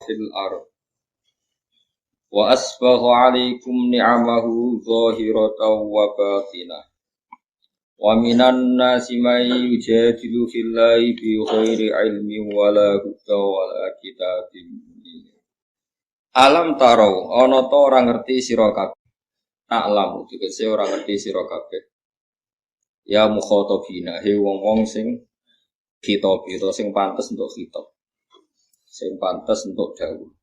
fil ardh wa asbagha 'alaikum ni'amahu zahiratan wa batinah wa minan nasi may yujadilu fillahi bi ghairi ilmin wala huda wala kitabim munir. Alam tarau ana ta ora ngerti sira kabeh. Ta'lam tegese ora ngerti sira kabeh. Ya mukhatabina he wong-wong sing khitab sing pantes untuk khitab. Sing pantes untuk dawuh.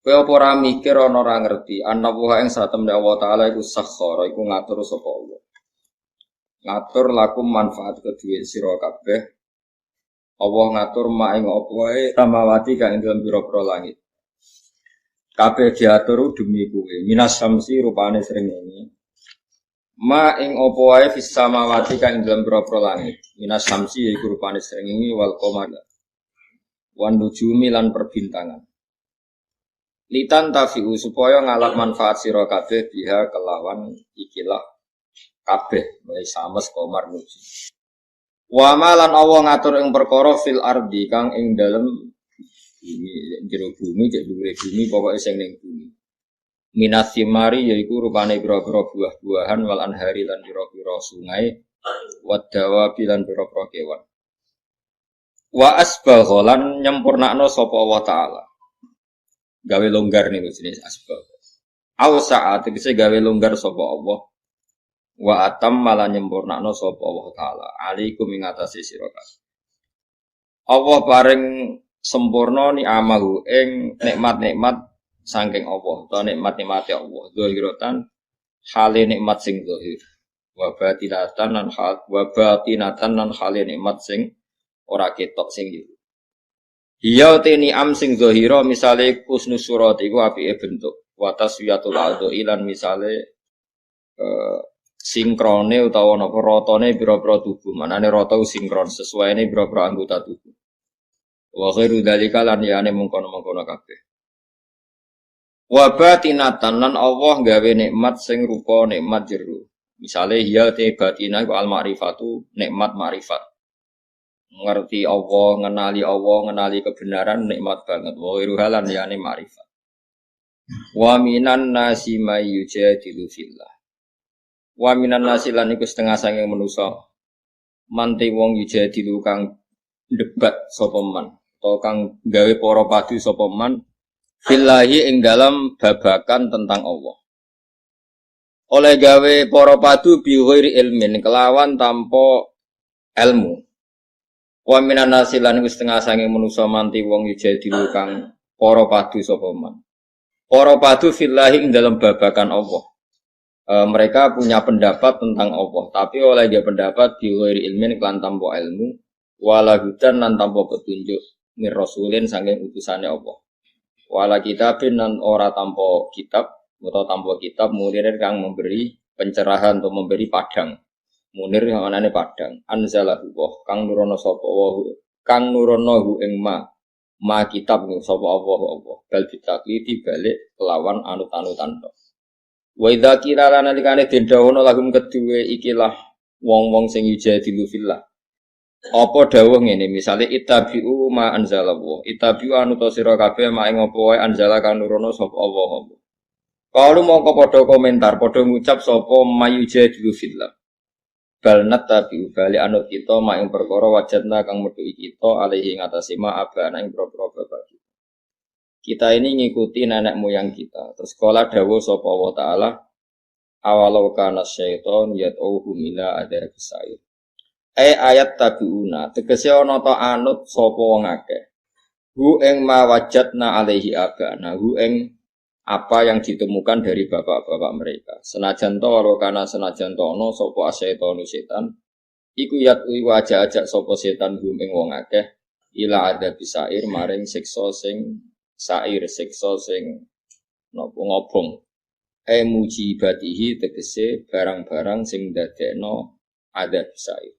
Kowe apa ora mikir ana ora ngerti ana wa ing satemene Allah taala iku sakhara iku ngatur sapa Allah. Ngatur lakum manfaat kedue sira kabeh. Allah ngatur mak ing apa wae samawati kang ing dalem pira-pira langit. Kabeh diatur demi kowe. Minas samsi rupane srengenge. Ma ing apa wae fis samawati kang ing dalem pira-pira langit. Minas samsi iku rupane srengenge wal qamar. Wan nujumi lan perbintangan. Litan tafi'u supaya ngalap manfaat sira kabeh biha kelawan ikilah kabeh wae sames qamar nuji. Wa malan Allah ngatur ing perkara fil ardi kang ing dalem bumi jero bumi cek dhuwure bumi pokoke sing ning bumi. Minas simari yaiku rupane pira-pira buah-buahan wal anhari lan pira-pira sungai wadawa bilan pira-pira kewan. Wa asbaghalan nyempurnakno sapa Allah taala. Gawe longgar niku jenis asbagh. Au saat tegese gawe longgar sapa Allah. Wa atam malah nyempurnakno sapa Allah taala. Alaikum ing atase sira kabeh. Allah paring sempurna ni amahu ing nikmat-nikmat saking Allah. Utawa nikmat-nikmate Allah. Zahiratan hale nikmat sing zahir. Wa batinatan lan hale nikmat sing ora ketok sing iki. Hiya teni am sing zahira misale kusnus surat iku apike bentuk. Wa taswiyatul adhi lan misale sinkrone utawa napa ratane pira-pira tubuh. Manane rata sinkron sesuaine pira-pira anggota tubuh. Wa ghairu dzalika lan yane mungkon-mungkon kabeh. Wa batinatan lan Allah gawe nikmat sing rupa nikmat jero. Misale hiya te batina iku al ma'rifatu nikmat ma'rifat. Ngerti Allah, ngenali kebenaran nikmat banget. Wa iruhalan yani ma'rifat. Wa minan nasi may yujadilu fillah. Wa minan nasi lan iku setengah sange manusa. Mante wong yujadilu kang debat sapa man, atau kang gawe para padu sapa man fillahi ing dalam babakan tentang Allah. Oleh gawe para padu bi ghairi ilmin kelawan tanpa ilmu. Wa minan nasi lan wis setengah sange manusa manti wong yujadilu kang para padu sapa man. Para padu fillahi ing dalam babakan Allah. Mereka punya pendapat tentang Allah, tapi oleh dia pendapat di ghairi ilmin kelan tanpa ilmu, wala hudan lan tanpa petunjuk mir rasulin saking utusane Allah. Wala kitabin lan ora tanpa kitab utawa tanpa kitab munir kang memberi pencerahan atau memberi padang. Munir yang anane padang anzalahu kang nurono sapa wa kang nurono hu ing ma kitab sapa Allah bal bitakliti balik kelawan anut-anutan tok. Wa idza qila lana likane den dawono lagum kedue ikilah wong-wong sing yujadilu fillah. Apa dawuh ngene misale ittabi'u ma anzalallahu ittabi'u anut sira kabeh ma ing apa wae anzala kang nurono sapa Allah. Kalau mongko padha komentar padha ngucap sapa mayujadilu fillah. Bal natabi'u bali anut kita mak ing perkara wajadna kang metuki kita alaihi ngatasi ma abana ing propro bapak kita. Kita ini ngikuti nenek moyang kita. Terus kala dawuh sapa Allah taala awalau kana syaiton yad'uhum ila adzabis sa'ir. Ayat tabiuna tegese ana ta anut sapa wong akeh. Hu ing ma wajadna alaihi abana hu ing apa yang ditemukan dari bapak-bapak mereka. Senajan to walau kana senajan to ana sapa asyetonu setan iku yatui wajah-ajak sapa setan hum ing wong akeh ila adzabis sa'ir maring siksa sing sair siksa sing napa ngobong. Mujibatihi tegese barang-barang sing dadekno adzabis sa'ir.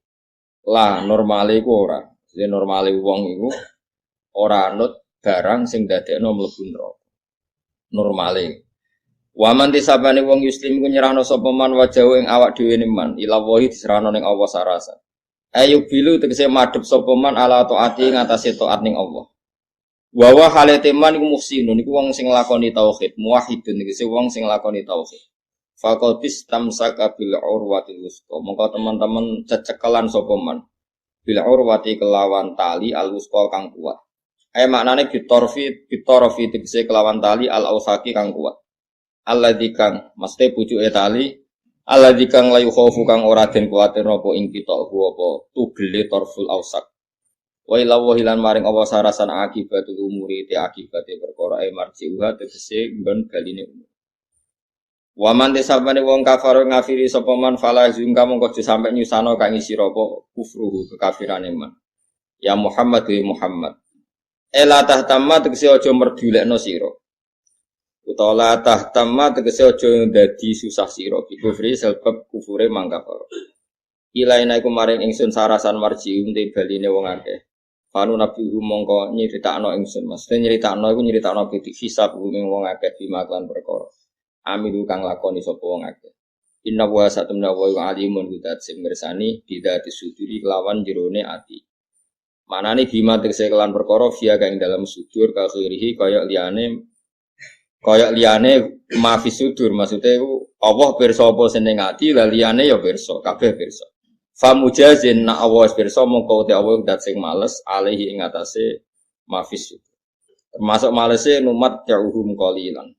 Lah normale iku ora. Jadi normale wong iku ora anut barang sing dadekno mlebu neraka. Normale. Wa man tisabane wong muslim ku nyerahno sapa man wajahu ing awak dhewe ne man ila wahi diserahno ning Allah sarasa. Ayo bilu tegese madhep sapa man ala taati ngatasé taat ning Allah. Wa wa haleteman iku muhsinun iku wong sing lakoni tauhid, muwahhidun iki wong sing lakoni tauhid. Faqatis tamsaka bil urwatil wusqa. Monggo teman-teman cecekelan sapa man. Bil urwati kelawan tali al wusqa kang kuat. Maknane bitorofi tegese kelawan tali al ausaki kang kuat. Alladzi kang mesti pucuke tali alladzi kang layu khaufu kang ora den kuwatir apa ing kita apa tugele torful ausak. Wa ila wahilan maring apa sarasan akibatul umuri te akibate perkara marjiuha tegese nggon baline umur. Wa man desabane wong kafir ngafiri sapa man fala zungka mongko sampe nyusano kang isi apa kufruhu kekafirane man. Ya Muhammad wa Muhammad. Ela tahtamma tegese aja merdulekno sira. Utawa la tahtamma tegese aja dadi susah sira bi kufri sebab kufure mangkafar. Ilaina iku maring ingsun sarasan marjium te baline wong akeh. Panu nabi mongko nyritakno ingsun Mas. Nyritakno iku nyritakno pitik hisab wong akeh dimaklan perkara. Amin kang lakoni sapa wong akeh. Inna wa satamna wa alimun bidat sing mirsani bidati suduri kelawan jerone ati. Manane bima tegese kelan perkara via kang dalam sudur ka khirihi kaya liyane mafi sudur maksudnya iku Allah pirsa apa seneng ati la liyane ya pirsa kabeh pirsa. Fa mujazin na Allah pirsa mongko te Allah dat sing males alaihi ing atase mafi sudur. Termasuk malese numat jauhum qalilan.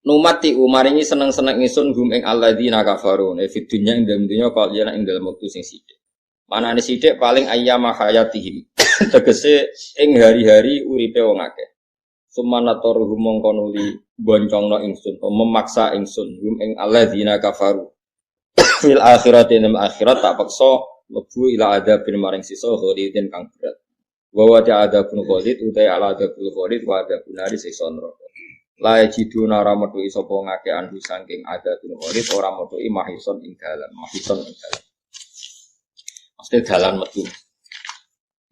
Numati umaringi seneng-seneng ingsun hum ing alladzina kafaru ne fid dunya ing dalem dunya kaliyan ing dalem wektu sing sithik. Manane sithik paling ayyama hayatihim. Tegese ing hari-hari uripe wong akeh. Sumanatoruhum mongko nuli boncongno ingsun, memaksa ingsun hum ing alladzina kafaru. Fil akhirati ing akhirat tak paksa lebu ila adabin maring sisa khalidin kang berat. Wa wa ta'adabun khalid utai ala adabul khalid wa adabun nari sisa neraka. La yajiduna ora metu sapa ngake anhu saking adabun khalid ora metu mahison ing dalan, mahison ing dalan. Mesti dalan metu.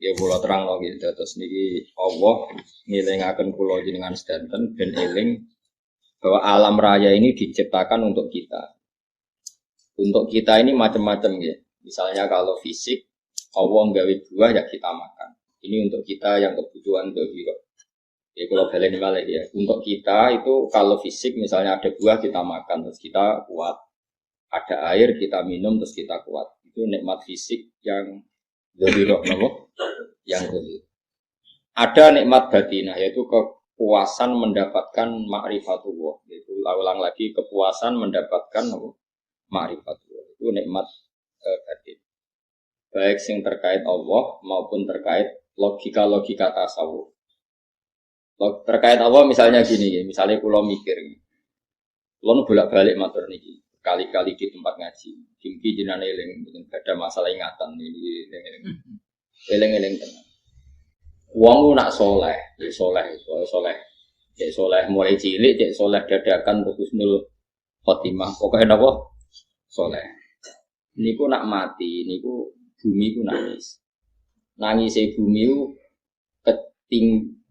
Ya kula terangno nggih dados niki Allah ngelingaken kula jenengan sedanten ben eling bahwa alam raya ini diciptakan untuk kita. Untuk kita ini macam-macam ya. Misalnya kalau fisik Allah nggawe buah ya kita makan. Ini untuk kita yang kebutuhan dohiro. Ya kalau baleni balik ya. Untuk kita itu kalau fisik misalnya ada buah kita makan terus kita kuat. Ada air kita minum terus kita kuat. Itu nikmat fisik yang dohiro, nopo? Yang dohiro. Ada nikmat batinah yaitu kepuasan mendapatkan ma'rifatullah. Yaitu ulang lagi kepuasan mendapatkan nopo? Ma'rifatullah. Itu nikmat batin. Baik yang terkait Allah maupun terkait logika-logika tasawuf. Terkait Allah misalnya gini, misalnya kalau mikir, kalau bolak-balik matur niki, kali-kali di tempat ngaji, kimki jenane eling, ada masalah ingatan ini, eling tenang. Wong nak soleh, soleh mulai cilik, cek soleh dadakan terus nul khotimah, pokoknya apa? Soleh. Niku nak mati, niku bumi ku nangis bumi ku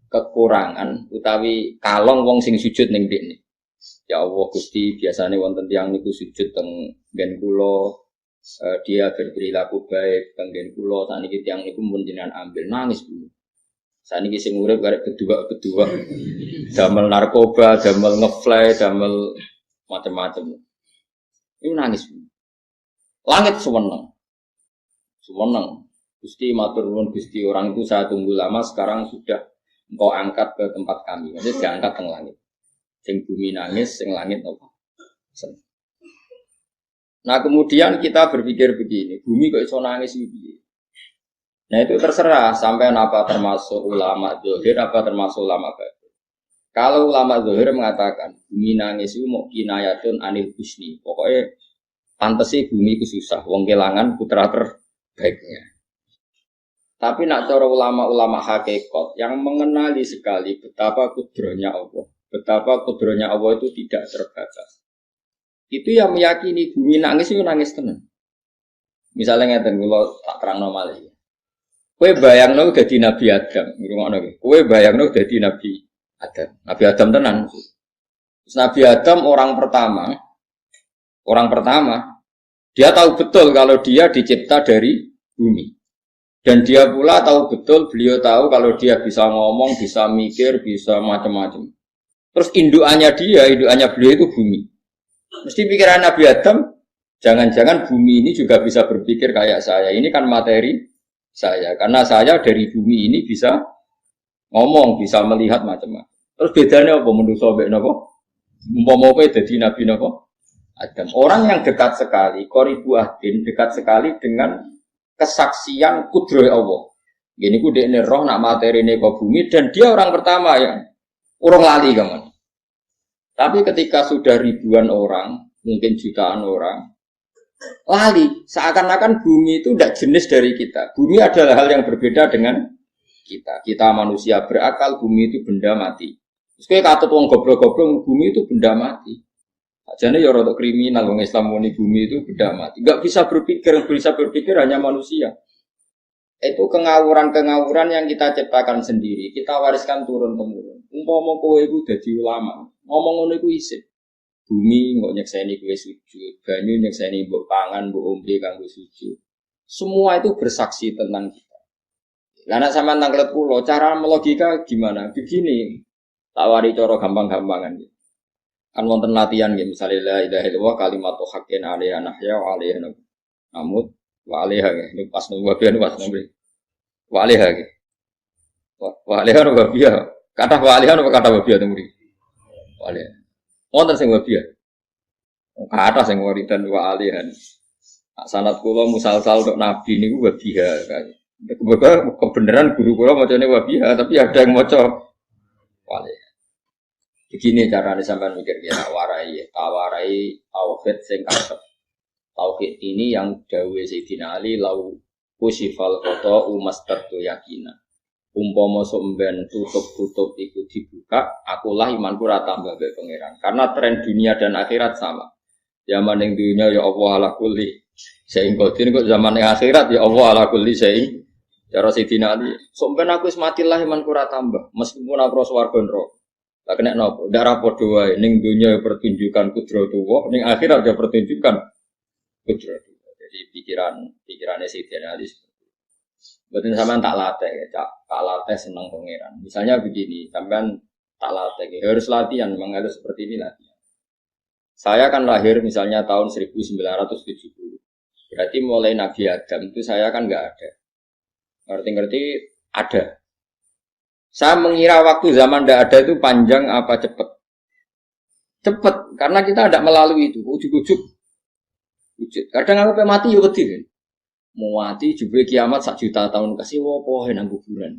kekurangan utawi kalong wong sing sujud ning ndekne. Ya Allah Gusti biasane wonten tiyang niku sujud teng nggen kula dia berperilaku baik teng nggen kula sakniki tiyang niku mun jenengan ambil nangis bumi. Sakniki sing urip karek kedua damel narkoba, damel ngefly, damel macam-macam. Iku nangis bumi. Langit seneng. Gusti matur nuwun Gusti orang itu saya tunggu lama sekarang sudah engkau angkat ke tempat kami. Maksudnya diangkat ke langit. Sing bumi nangis, sing langit apa? Nah kemudian kita berpikir begini, bumi kok iso nangis iki? Nah itu terserah sampai apa termasuk ulama zahir, apa termasuk ulama batin. Kalau ulama zahir mengatakan bumi nangis itu mau kinayatun anil husni. Pokoknya pantesi bumi itu susah, wong kelangan putra terbaiknya. Tapi nak cara ulama-ulama hakikat yang mengenali sekali betapa kudrohnya Allah, betapa kudrohnya Allah itu tidak terbatas. Itu yang meyakini bumi nangis itu nangis tenang. Misalnya ngeten kula tak terangno malih. Kowe bayangno dadi Nabi Adam, ngrungokno iki. Kowe bayangno dadi Nabi Adam. Nabi Adam tenan. Nabi Adam orang pertama, dia tahu betul kalau dia dicipta dari bumi. Dan dia pula tahu betul, beliau tahu kalau dia bisa ngomong, bisa mikir, bisa macam-macam. Terus indukannya beliau itu bumi. Mesti pikiran Nabi Adam, jangan-jangan bumi ini juga bisa berpikir kayak saya. Ini kan materi saya. Karena saya dari bumi ini bisa ngomong, bisa melihat macam-macam. Terus bedanya apa menurut sobat napa? Umpama dadi Nabi napa? Adam. Orang yang dekat sekali, qoribu ahdin, dekat sekali dengan kesaksian kudroh Allah. Gini ku dekne roh nak materine ke bumi dan dia orang pertama ya. Urung lali kamu. Tapi ketika sudah ribuan orang, mungkin jutaan orang, lali. Seakan-akan bumi itu tidak jenis dari kita. Bumi adalah hal yang berbeda dengan kita. Kita manusia berakal, bumi itu benda mati. Terus kayak kata tuang goblok-goblok, bumi itu benda mati. Jadi ya orang kriminal, orang Islam muni bumi itu benda mati. Gak bisa berpikir hanya manusia. Itu kengawuran-kengawuran yang kita ciptakan sendiri, kita wariskan turun-temurun. Umpama kowe iku dadi ulama, ngomong ngono iku isih. Bumi kok nyekseni kowe sujud, banyu nyekseni mbok pangan, mbok ombe kanggo sujud. Semua itu bersaksi tentang kita. Lah nek sampean tanglet kula, cara melogika gimana? Begini. Tak wari cara gampang-gampangan gitu. Kan wonten latihan nggih, misale la ilaha illallah kalimatu haqqin 'alaiha nahya wa 'alaiha namut wa 'alaiha nggih. Pas nomor bagian pas nomor. Wa 'alaiha nggih. Wa 'alaiha wa biya. Kata wa 'alaiha apa kata wa biya temu mriki? Wa 'alaiha. Wonten sing wa biya. Kata sing wiridan wa 'alaiha. Sanad kula musalsal untuk nabi niku wa biya. Kebenaran guru kula macane wa biya, tapi ada yang maca wa 'alaiha. Begini caranya sampai mikir ya, tawarai tauhid sing kasep. Tauhid ini yang dawe Sayyidina Ali lau kusifal koto umastatu yakina. Umpama somben tutup iku dibuka, akulah imanku ra tambah mbek pangeran. Karena tren dunia dan akhirat sama. Zaman ning dunia ya Allah ala kulli syai'in qadir, kok zaman ning akhirat ya Allah ala kulli syai'in. Cara Sayyidina Ali, somben aku wis mati lah imanku ra tambah, meskipun aku swarga neraka. Tak kena nopo, darah podo wae ning dunya pertunjukan kudratullah, ning akhirat ya pertunjukan kudratullah. Jadi pikirannya Sayyidina Ali betul sampean tak latih ya, tak latih seneng pangeran. Misalnya begini, sampean tak latih, harus latihan, memang harus seperti ini latihan. Saya kan lahir misalnya tahun 1970. Berarti mulai Nabi Adam itu saya kan enggak ada. Ngerti-ngerti ada. Saya mengira waktu zaman tidak ada itu panjang apa cepat? Cepat, karena kita tidak melalui itu. Ujuk-ujuk. Kadang aku mati ya kecil. Mau mati juga kiamat 1 juta tahun kasih wopo nang kuburan.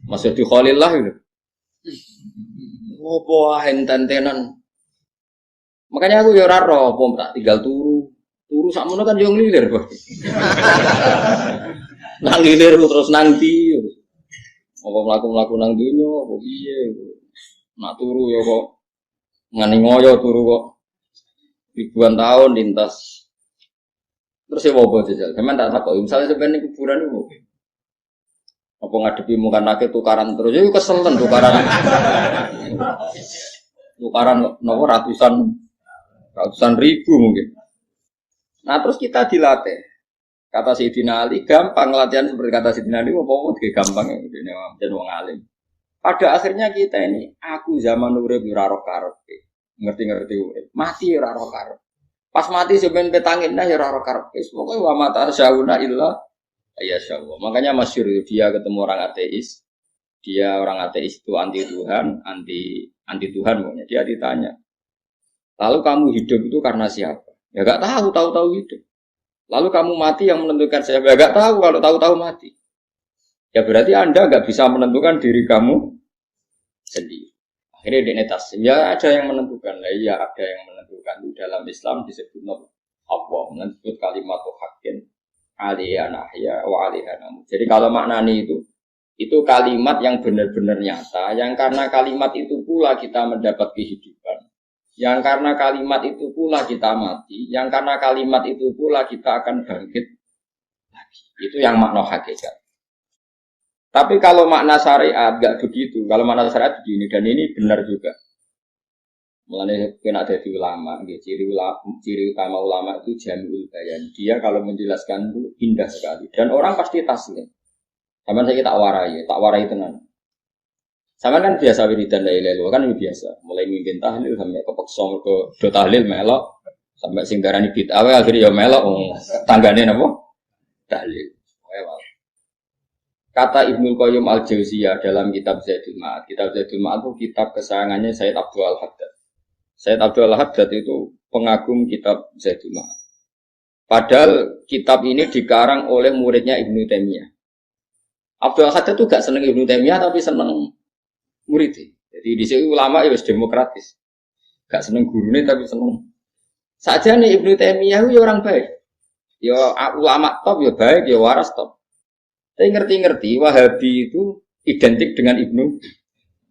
Masuk di Khalillah itu. Wopo enten-tenan. Makanya aku ya ora roh, tak tinggal turu. Turu sakmono kan yo nglilir, Bos. Nang nglilir terus nanti. Apa mlaku-mlaku nang dunya apa piye nak turu ya kok ngani ngoyo turu kok ribuan tahun lintas terus ya apa jajal sampean tak takok misalnya sampean kuburan iku apa ngadepi muka nake tukaran terus ya keselen tukaran nopo ratusan ribu mungkin. Nah terus kita dilatih. Kata Sayyidina Ali, gampang latihan seperti kata Sayyidina Ali, apa-apa gampang ya, jadi wong alim. Pada akhirnya kita ini, aku zaman urip ora roh karepe. Ngerti-ngerti urip. Mati ora roh karep. Pas mati sampeyan petangin dah ya ora roh karep. Pokoke wa mata syauna illa ya Allah. Makanya masyhur dia ketemu orang ateis. Dia orang ateis itu anti Tuhan, anti Tuhan pokoknya. Dia ditanya. Lalu kamu hidup itu karena siapa? Ya enggak tahu hidup. Lalu kamu mati yang menentukan saya enggak tahu kalau tahu-tahu mati. Ya berarti Anda enggak bisa menentukan diri kamu sendiri. Akhirnya di netas. Ya ada yang menentukan. Lah iya ada yang menentukan. Di dalam Islam disebut Allah menyebut kalimat haqqin 'alaiha nahya wa 'alaiha namut. Jadi kalau maknani itu kalimat yang benar-benar nyata, yang karena kalimat itu pula kita mendapat kehidupan. Yang karena kalimat itu pula kita mati, yang karena kalimat itu pula kita akan bangkit lagi. Itu yang makna hakikat. Tapi kalau makna syariat enggak begitu. Kalau makna syariat begini dan ini benar juga. Mulane kena ada di ulama, ciri utama ulama itu jamiul bayan. Dia kalau menjelaskan itu indah sekali dan orang pasti taslim. Sampeyan saya tak warai tenan. Sampeyan kan biasa wiridan la ilaha illallah kan biasa. Mulai mimpin tahlil sampai kepeksa mergo do tahlil melok sampai sing darani bid'ah akhirnya ya melok tanggane napa? Tahlil. Kata Ibnu Qayyim Al-Jauziyah dalam kitab Zadul Ma'ad. Kitab Zadul Ma'ad itu kitab kesayangannya Sayyid Abdul Al-Haddad. Sayyid Abdul Al-Haddad itu pengagum kitab Zadul Ma'ad. Padahal kitab ini dikarang oleh muridnya Ibnu Taimiyah. Abdul Al-Haddad itu gak seneng Ibnu Taimiyah tapi seneng muridnya. Jadi di sini ulama ya demokratis. Gak seneng gurunya tapi seneng. Saja nih Ibnu Taimiyah itu orang baik. Ya ulama top ya baik, ya waras top. Saya ngerti-ngerti Wahabi itu identik dengan Ibnu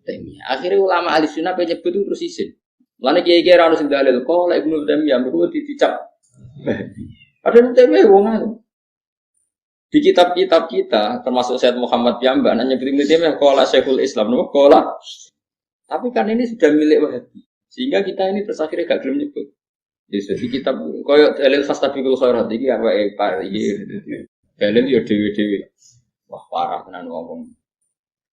Taimiyah. Akhirnya ulama ahli sunnah penyebut itu terus izin. Mulane kiai-kiai ra ono sing dalil kok lek Ibnu Taimiyah mergo dicap. Ada Ibnu Taimiyah wong anu. Di kitab-kitab kita termasuk Syekh Muhammad Piyambak nanya Ibnu Taimiyah qala Syekhul Islam nopo qala. Tapi kan ini sudah milik Wahabi. Sehingga kita ini terus akhirnya gak gelem nyebut. Jadi kitab koyo dalil fastabiqul khairat iki apa Pak iki. Dalil yo dewe-dewe. Wah parah tenan ngomong.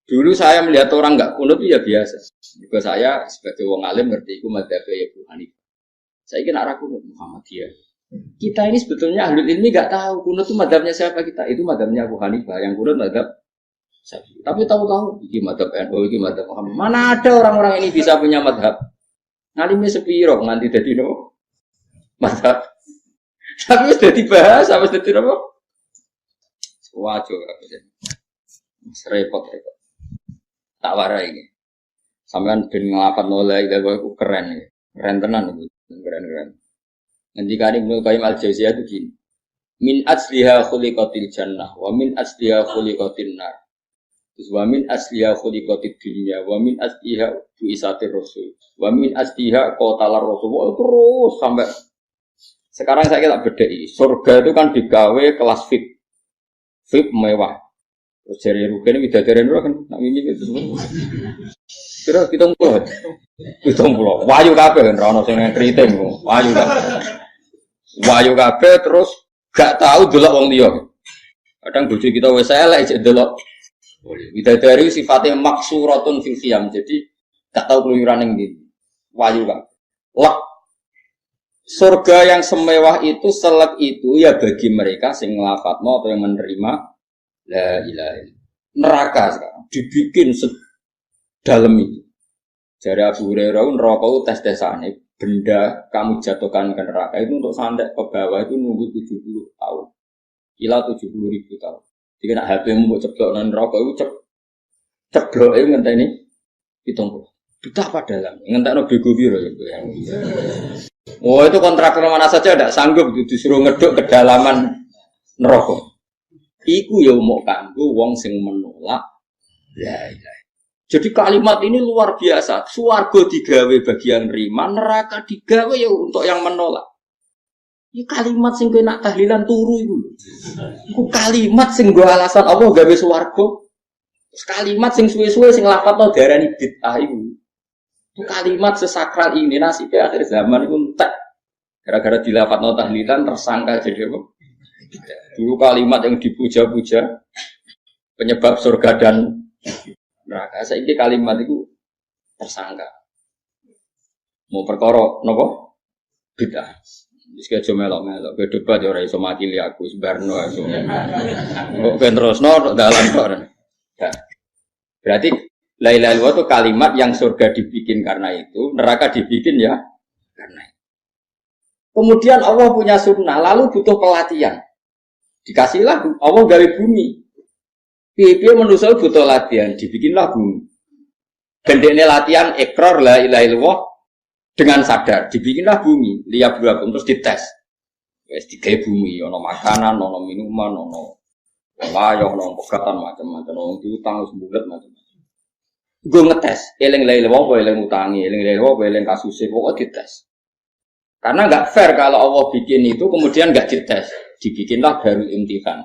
Dulu saya melihat orang enggak kunut ya biasa. Juga saya sebagai wong alim ngerti iku madzhab Abu Hanifah. Saya kira ra kunut Muhammadiyah. Kita ini sebetulnya ahlul ilmi enggak tahu kunut itu madzhabnya siapa kita. Itu madzhabnya Abu Hanifah, yang kunut madzhab Syafi'i. Tapi tahu-tahu iki madzhab NU, iki madzhab Muhammad. Mana ada orang-orang ini bisa punya madzhab? Ngalimnya sepiro nganti dadi no madzhab. Tapi sudah dibahas apa sudah apa? Wajo repot. Tak warai ini. Sampean ben nglapat nolai itu keren ya. Keren tenan itu. Keren. Ngendikane Ibnu Qayyim Al-Jauziyah itu gini. Min asliha khuliqatil jannah wa min asliha khuliqatin nar. Terus wa min asliha khuliqatid dunya wa min asliha buisatir rasul. Wa min asliha qatalar rasul. Terus sampai sekarang saya tak bedai. Surga itu kan digawe kelas VIP mewah. Terus jari rugen widadari ora kan nak mimi itu. Kira 70. 70. Wayu kabeh kan ora ono sing kriting. Wayu kabeh terus gak tahu delok wong liya. Kadang bojo kita wis elek jek delok. Widadari sifatnya maksuratun fil khiyam. Jadi gak tahu keluyuran ning ndi. Wayu kabeh. Lah surga yang semewah itu selek itu ya bagi mereka sing nglafadzno atau yang menerima la ilaha illallah. Neraka sekarang dibikin sedalam itu. Jari Abu Hurairah neraka itu tes-tesane benda kamu jatuhkan ke neraka itu untuk sampai ke bawah itu nunggu 70 tahun. Kila 70.000 tahun. Jika nak HP-mu mbok ceblok nang neraka itu cebloke ngenteni 70. Betapa dalam ngentekno bego piro ya. Oh itu kontraktor mana saja tidak sanggup disuruh ngeduk kedalaman neraka. Iku ya mau kanggo wong sing menolak la ilaha. Jadi kalimat ini luar biasa. Swarga digawe bagi yang nerima, neraka digawe ya untuk yang menolak. Ini kalimat sing kowe nak tahlilan turu iku lho. Iku kalimat sing go alasan Allah gawe swarga. Terus kalimat sing suwe-suwe sing lafadzno darani bid'ah iku. Itu kalimat sesakral ini nasibnya akhir zaman itu entek. Gara-gara dilafadzno tahlilan tersangka jadi apa? Dulu kalimat yang dipuja-puja penyebab surga dan neraka. Saiki kalimat itu tersangka. Mau perkara napa? Bid'ah. Wis aja melok-melok, kowe debat ya ora iso makili aku sebarno iso. Kok ben terusno dalan kok. Berarti la ilaha illallah itu kalimat yang surga dibikin karena itu, neraka dibikin ya karena itu. Kemudian Allah punya sunnah, lalu butuh pelatihan. Dikasihlah Allah gawe bumi. Piye-piye manusia butuh latihan, dibikinlah bumi. Gendene latihan ikrar la ilaha illallah dengan sadar, dibikinlah bumi, lihat beragam terus dites. Wes digawe bumi, ono makanan, ono minuman, ono layak, ono pegatan macam-macam, ono diutang sembulet macam-macam. Gue ngetes, eling la ilaha illallah, eling utangi, eling la ilaha illallah, eling kasusé, pokoknya dites. Karena enggak fair kalau Allah bikin itu kemudian enggak dites. Dibikinlah darul imtihan.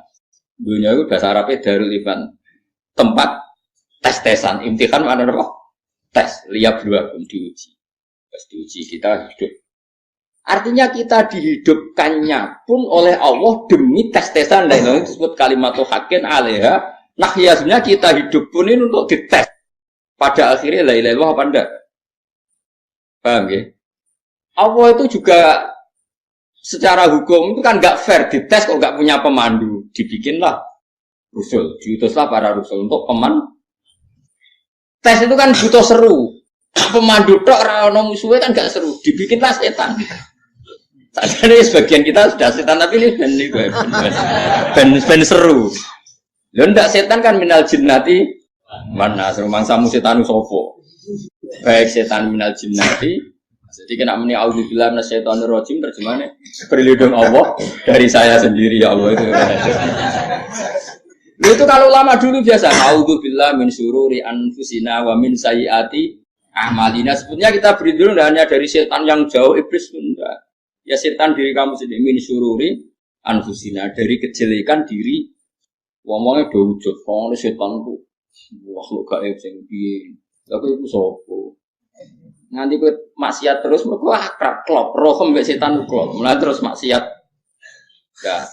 Dunia itu bahasa Arabnya darul imtihan. Tempat tes-tesan. Imtihan mana apa? Tes. Lihat dua pun diuji. Pas diuji kita hidup. Artinya kita dihidupkannya pun oleh Allah demi tes-tesan. Dan itu disebut kalimat haqqin alaiha Nah ya sebenarnya kita hidup pun ini untuk dites. Pada akhirnya la ilaha illallah apa enggak? Paham ya? Allah itu juga secara hukum itu kan nggak fair dites kok nggak punya pemandu. Dibikinlah rusul, diutuslah para rusul untuk tes itu kan butuh seru. Pemandu tok ora ono musuhe kan gak seru. Dibikinlah setan. Tadi sebagian kita sudah setan tapi ini ben seru. Lho ndak setan kan minal jinnati mana seru mangsamu setanu sopo. Baik setan minal jinnati. Jadi kena meni auzubillahi minasyaitonir rajim terjemahnya berlindung Allah dari saya sendiri ya Allah itu. Itu kalau ulama dulu biasa auzubillahi min syururi anfusina wa min sayyiati a'malina. Sebetulnya kita berlindung tidak hanya dari setan yang jauh, iblis pun enggak. Ya setan diri kamu sendiri min syururi anfusina, dari kejelekan diri. Ngomongnya do wujud, ngomongnya setan itu makhluk gaib sing piye. Tapi itu sapa? Nganti kowe maksiat terus mergo akrab klop, roh mbek setan klop. Mulai terus maksiat. Ya.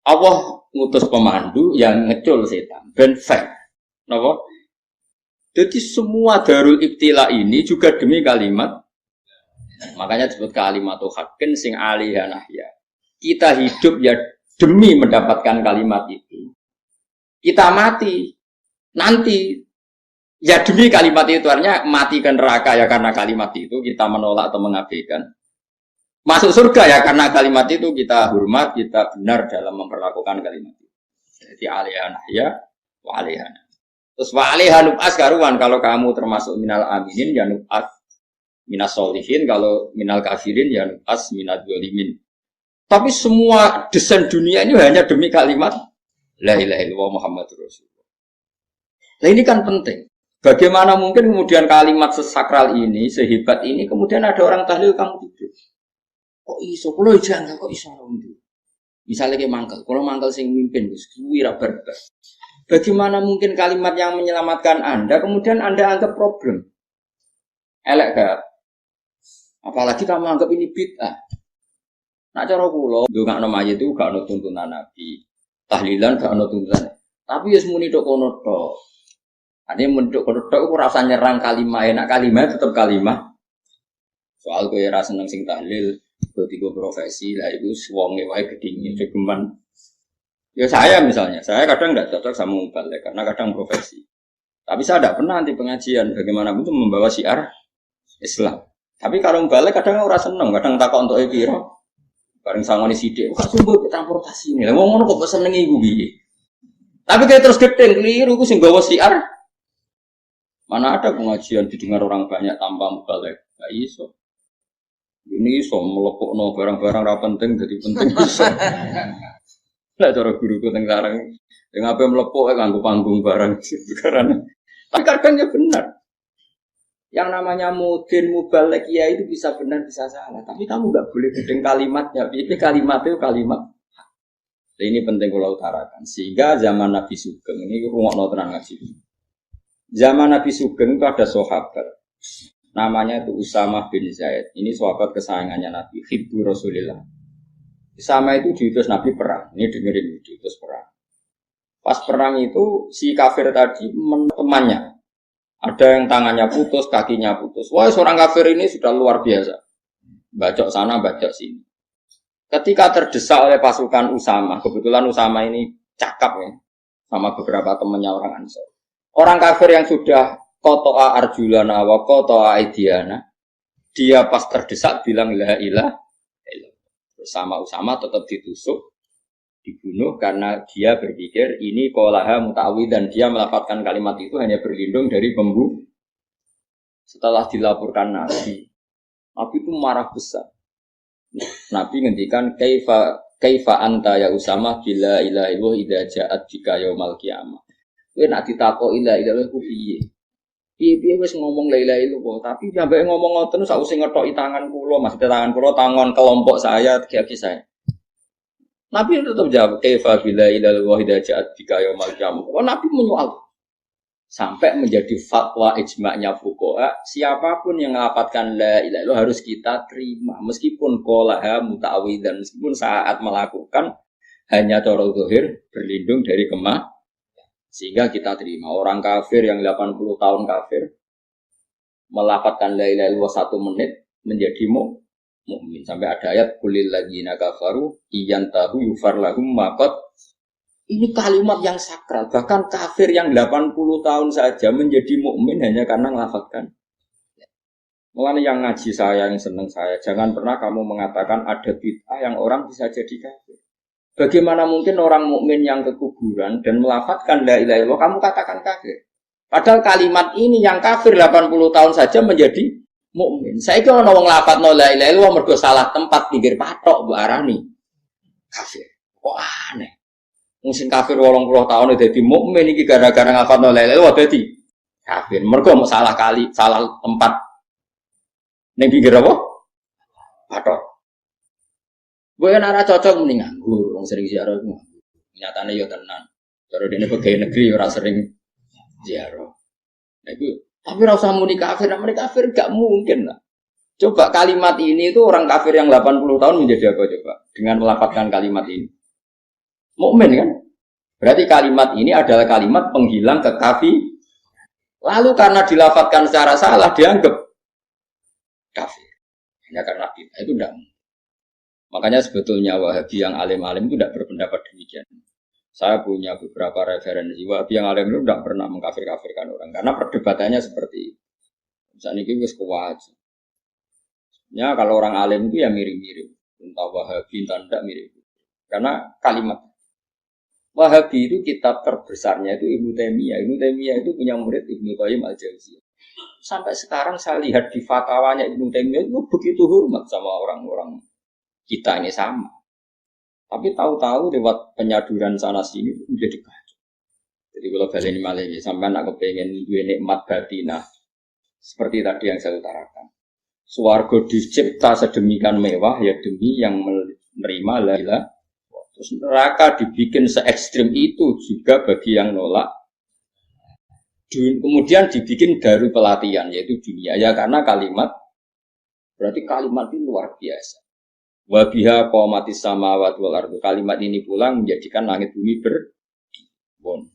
Allah ngutus pemandu yang ngecul setan ben fair. Napa? Jadi semua darul ibtila ini juga demi kalimat. Makanya disebut kalimatul haqqin sing alihah nahya. Kita hidup ya demi mendapatkan kalimat itu. Kita mati nanti ya demi kalimat itu, artinya mati ke neraka ya karena kalimat itu kita menolak atau mengabaikan. Masuk surga ya karena kalimat itu kita hormat, kita benar dalam memperlakukan kalimat itu. Jadi alihah nahya wa alihah. Terus wa alihah nub'as karuan, kalau kamu termasuk minal aminin ya nub'as minas solihin, kalau minal kafirin ya nub'as minal dzalimin. Tapi semua desain dunia ini hanya demi kalimat la ilaha illallah Muhammadur Rasulullah. Nah ini kan penting. Bagaimana mungkin kemudian kalimat sesakral ini, sehebat ini, kemudian ada orang tahlil kamu tidur. Kok iso? Kalau jangan kok iso itu. Misalnya kayak mangkel, kalau mangkel sing mimpin, wira berber. Bagaimana mungkin kalimat yang menyelamatkan Anda, kemudian Anda anggap problem? Elek gak? Apalagi kamu anggap ini bid'ah. Nak cara kula, ndongakno mayit itu gak ono tuntunan Nabi. Tahlilan gak ono tuntunan. Tapi wis muni tok kono tok. Ane menduk kono tok ora usah nyerang kalimat, enak kalimat tetep kalimat. Soal kowe ora seneng sing tahlil, tiga profesi lah itu wonge wae gedhinge geman. Ya saya misalnya, saya kadang tidak cocok sama mubalik karena kadang profesi. Tapi saya tidak pernah anti pengajian bagaimanapun itu membawa syiar Islam. Tapi kalau mubalik kadang ora seneng, kadang takok untuk pira. Bareng sangone sithik, kok sumber transportasi ini. Lah ngono kok seneng iku piye? Tapi kayak terus gedeng keliru ku sing gawa syiar. Mana ada pengajian didengar orang banyak tanpa mubalik? Enggak iso. Ini iso melepokno barang-barang ra penting jadi penting iso. Lah cara guruku teng sareng yang apa melepok nganggo panggung barang karena tapi kadang ya benar. Yang namanya mudin mubalik ya itu bisa benar bisa salah, tapi kamu enggak boleh gedeng kalimatnya. Ini kalimat itu kalimat. Nah, ini penting kalau utarakan. Sehingga zaman Nabi Sugeng ini rungokno tenan ngaji. Zaman Nabi Sugeng itu ada sahabat namanya itu Usamah bin Zaid. Ini sahabat kesayangannya Nabi, Hibbu Rasulillah. Usamah itu diutus Nabi perang. Ini dengerin, diutus perang. Pas perang itu si kafir tadi temannya. Ada yang tangannya putus, kakinya putus. Wah, seorang kafir ini sudah luar biasa. Bacok sana, bacok sini. Ketika terdesak oleh pasukan Usamah, kebetulan Usamah ini cakap ya, sama beberapa temannya orang Ansor. Orang kafir yang sudah kotoa arjulana wa kotoa aidiana, dia pas terdesak bilang la ilaha illallah. Bersama Usamah tetap ditusuk, dibunuh karena dia berpikir ini qolaha muta'awwid dan dia melafalkan kalimat itu hanya berlindung dari pembunuh. Setelah dilaporkan Nabi itu marah besar. Nabi ngendikan kaifa anta ya Usamah bila ilaha illallah idza ja'at bika yaumal qiyamah. Kowe nak ditakoki la ilaha illallah ku piye? Piye wis ngomong la ilaha illallah, tapi sampai ngomong ngoten sak usih ngethoki tangan kula, maksudnya tangan kula tangan kelompok saya, tiga-tiga saya. Nabi tetap jawab kaifa bila illallah idza ja'at bika yaumal qiyamah. Oh, Nabi menyoal. Sampai menjadi fatwa ijma'nya fuqaha, siapapun yang melafadzkan la ilaha illallah harus kita terima meskipun qolaha muta'awwidan, meskipun saat melakukan hanya cara zahir berlindung dari kemah. Sehingga kita terima orang kafir yang 80 tahun kafir melafadzkan la ilaha illallah 1 menit menjadi mukmin. Sampai ada ayat kulil ladzina kafaru iyantahu yufar lahum maqad. Ini kalimat yang sakral. Bahkan kafir yang 80 tahun saja menjadi mukmin hanya karena melafadzkan. Mulanya yang ngaji saya, yang senang saya, jangan pernah kamu mengatakan ada bid'ah yang orang bisa jadi kafir. Bagaimana mungkin orang mukmin yang ke kuburan dan melafadzkan la ilaha illallah kamu katakan kafir? Padahal kalimat ini yang kafir 80 tahun saja menjadi mukmin. Saiki ana wong lafadzno la ilaha illallah mergo salah tempat pinggir patok mbok arani kafir. Kok aneh. Mungkin kafir 80 tahun dadi mukmin iki gara-gara ngafadzno la ilaha illallah dadi kafir. Mergo salah tempat ning pinggir apa? Patok. Gue nara cocok mending nganggur, orang sering ziarah itu nyatanya ya tenan. Cara dene pegawai negeri orang sering ziarah. Nah itu, tapi rasa muni kafir, mereka kafir gak mungkin lah. Coba kalimat ini itu orang kafir yang 80 tahun menjadi apa coba? Dengan melafadzkan kalimat ini. Mukmin kan? Berarti kalimat ini adalah kalimat penghilang kekafir. Lalu karena dilafadzkan secara salah dianggap kafir. Hanya karena itu tidak. Makanya sebetulnya Wahabi yang alim-alim itu tidak berpendapat demikian. Saya punya beberapa referensi Wahabi yang alim itu tidak pernah mengkafir-kafirkan orang. Karena perdebatannya seperti itu. Misalnya ini wis kuat. Ya kalau orang alim itu ya mirip-mirip. Entah Wahabi, entah tidak mirip. Karena kalimat Wahabi itu kitab terbesarnya itu Ibnu Taimiyah. Ibnu Taimiyah itu punya murid Ibnu Qayyim Al-Jauziyah. Sampai sekarang saya lihat di fatwanya Ibnu Taimiyah itu begitu hormat sama orang-orang kita ini sama. Tapi tahu-tahu lewat penyaduran sana sini menjadi kacau. Jadi kalau baleni malih sampean nak kepengin duwe nikmat batinah seperti tadi yang saya utarakan. Swarga dicipta sedemikian mewah ya demi yang menerima la ilaha. Terus neraka dibikin se ekstrim itu juga bagi yang nolak. Kemudian dibikin darul pelatihan yaitu dunia ya karena kalimat berarti kalimat itu luar biasa. Wabiha qamatis samawati wal ardu. Kalimat ini pulang menjadikan langit bumi berbon.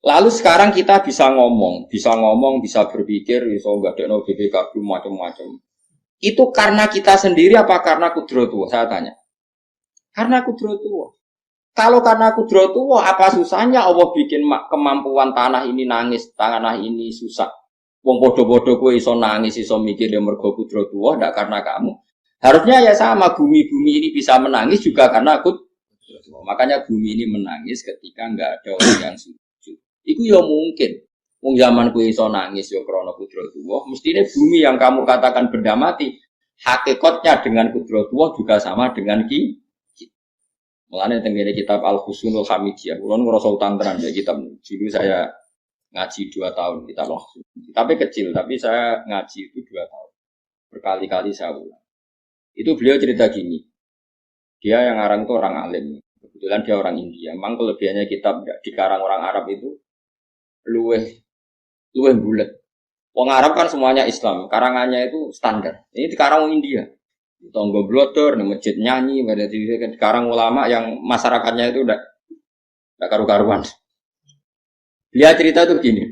Lalu sekarang kita bisa ngomong, bisa berpikir, bisa ngadekno BPKB macam-macam. Itu karena kita sendiri apa karena kudratullah? Saya tanya. Karena kudratullah. Kalau karena kudratullah, apa susahnya Allah bikin kemampuan tanah ini nangis, tanah ini susah. Wong podo-podo kowe iso nangis, iso mikir mergo kudratullah, ndak karena kamu. Harusnya ya sama, bumi-bumi ini bisa menangis juga karena makanya bumi ini menangis ketika enggak ada orang yang sujud. Itu ya mungkin. Wong zaman kuwi iso nangis ya krana kudratullah, mestine bumi yang kamu katakan benda mati, hakikatnya dengan kudratullah juga sama dengan kita. Mulane teng ngene kitab Al-Husunul Hamidiyah, kula ngrasa utang tenan ya kitab. Dulu saya ngaji 2 tahun kitab langsung. Tapi kecil, tapi saya ngaji itu 2 tahun. Berkali-kali saya ulang. Itu beliau cerita gini, dia yang ngarang itu orang alim, kebetulan dia orang India. Memang kelebihannya kitab dikarang orang Arab itu luweh bulat. Orang Arab kan semuanya Islam, karangannya itu standar. Ini dikarang India, tonggo blodor, masjid nyanyi, berarti dikarang ulama yang masyarakatnya itu udah karu-karuan. Dia cerita tuh gini,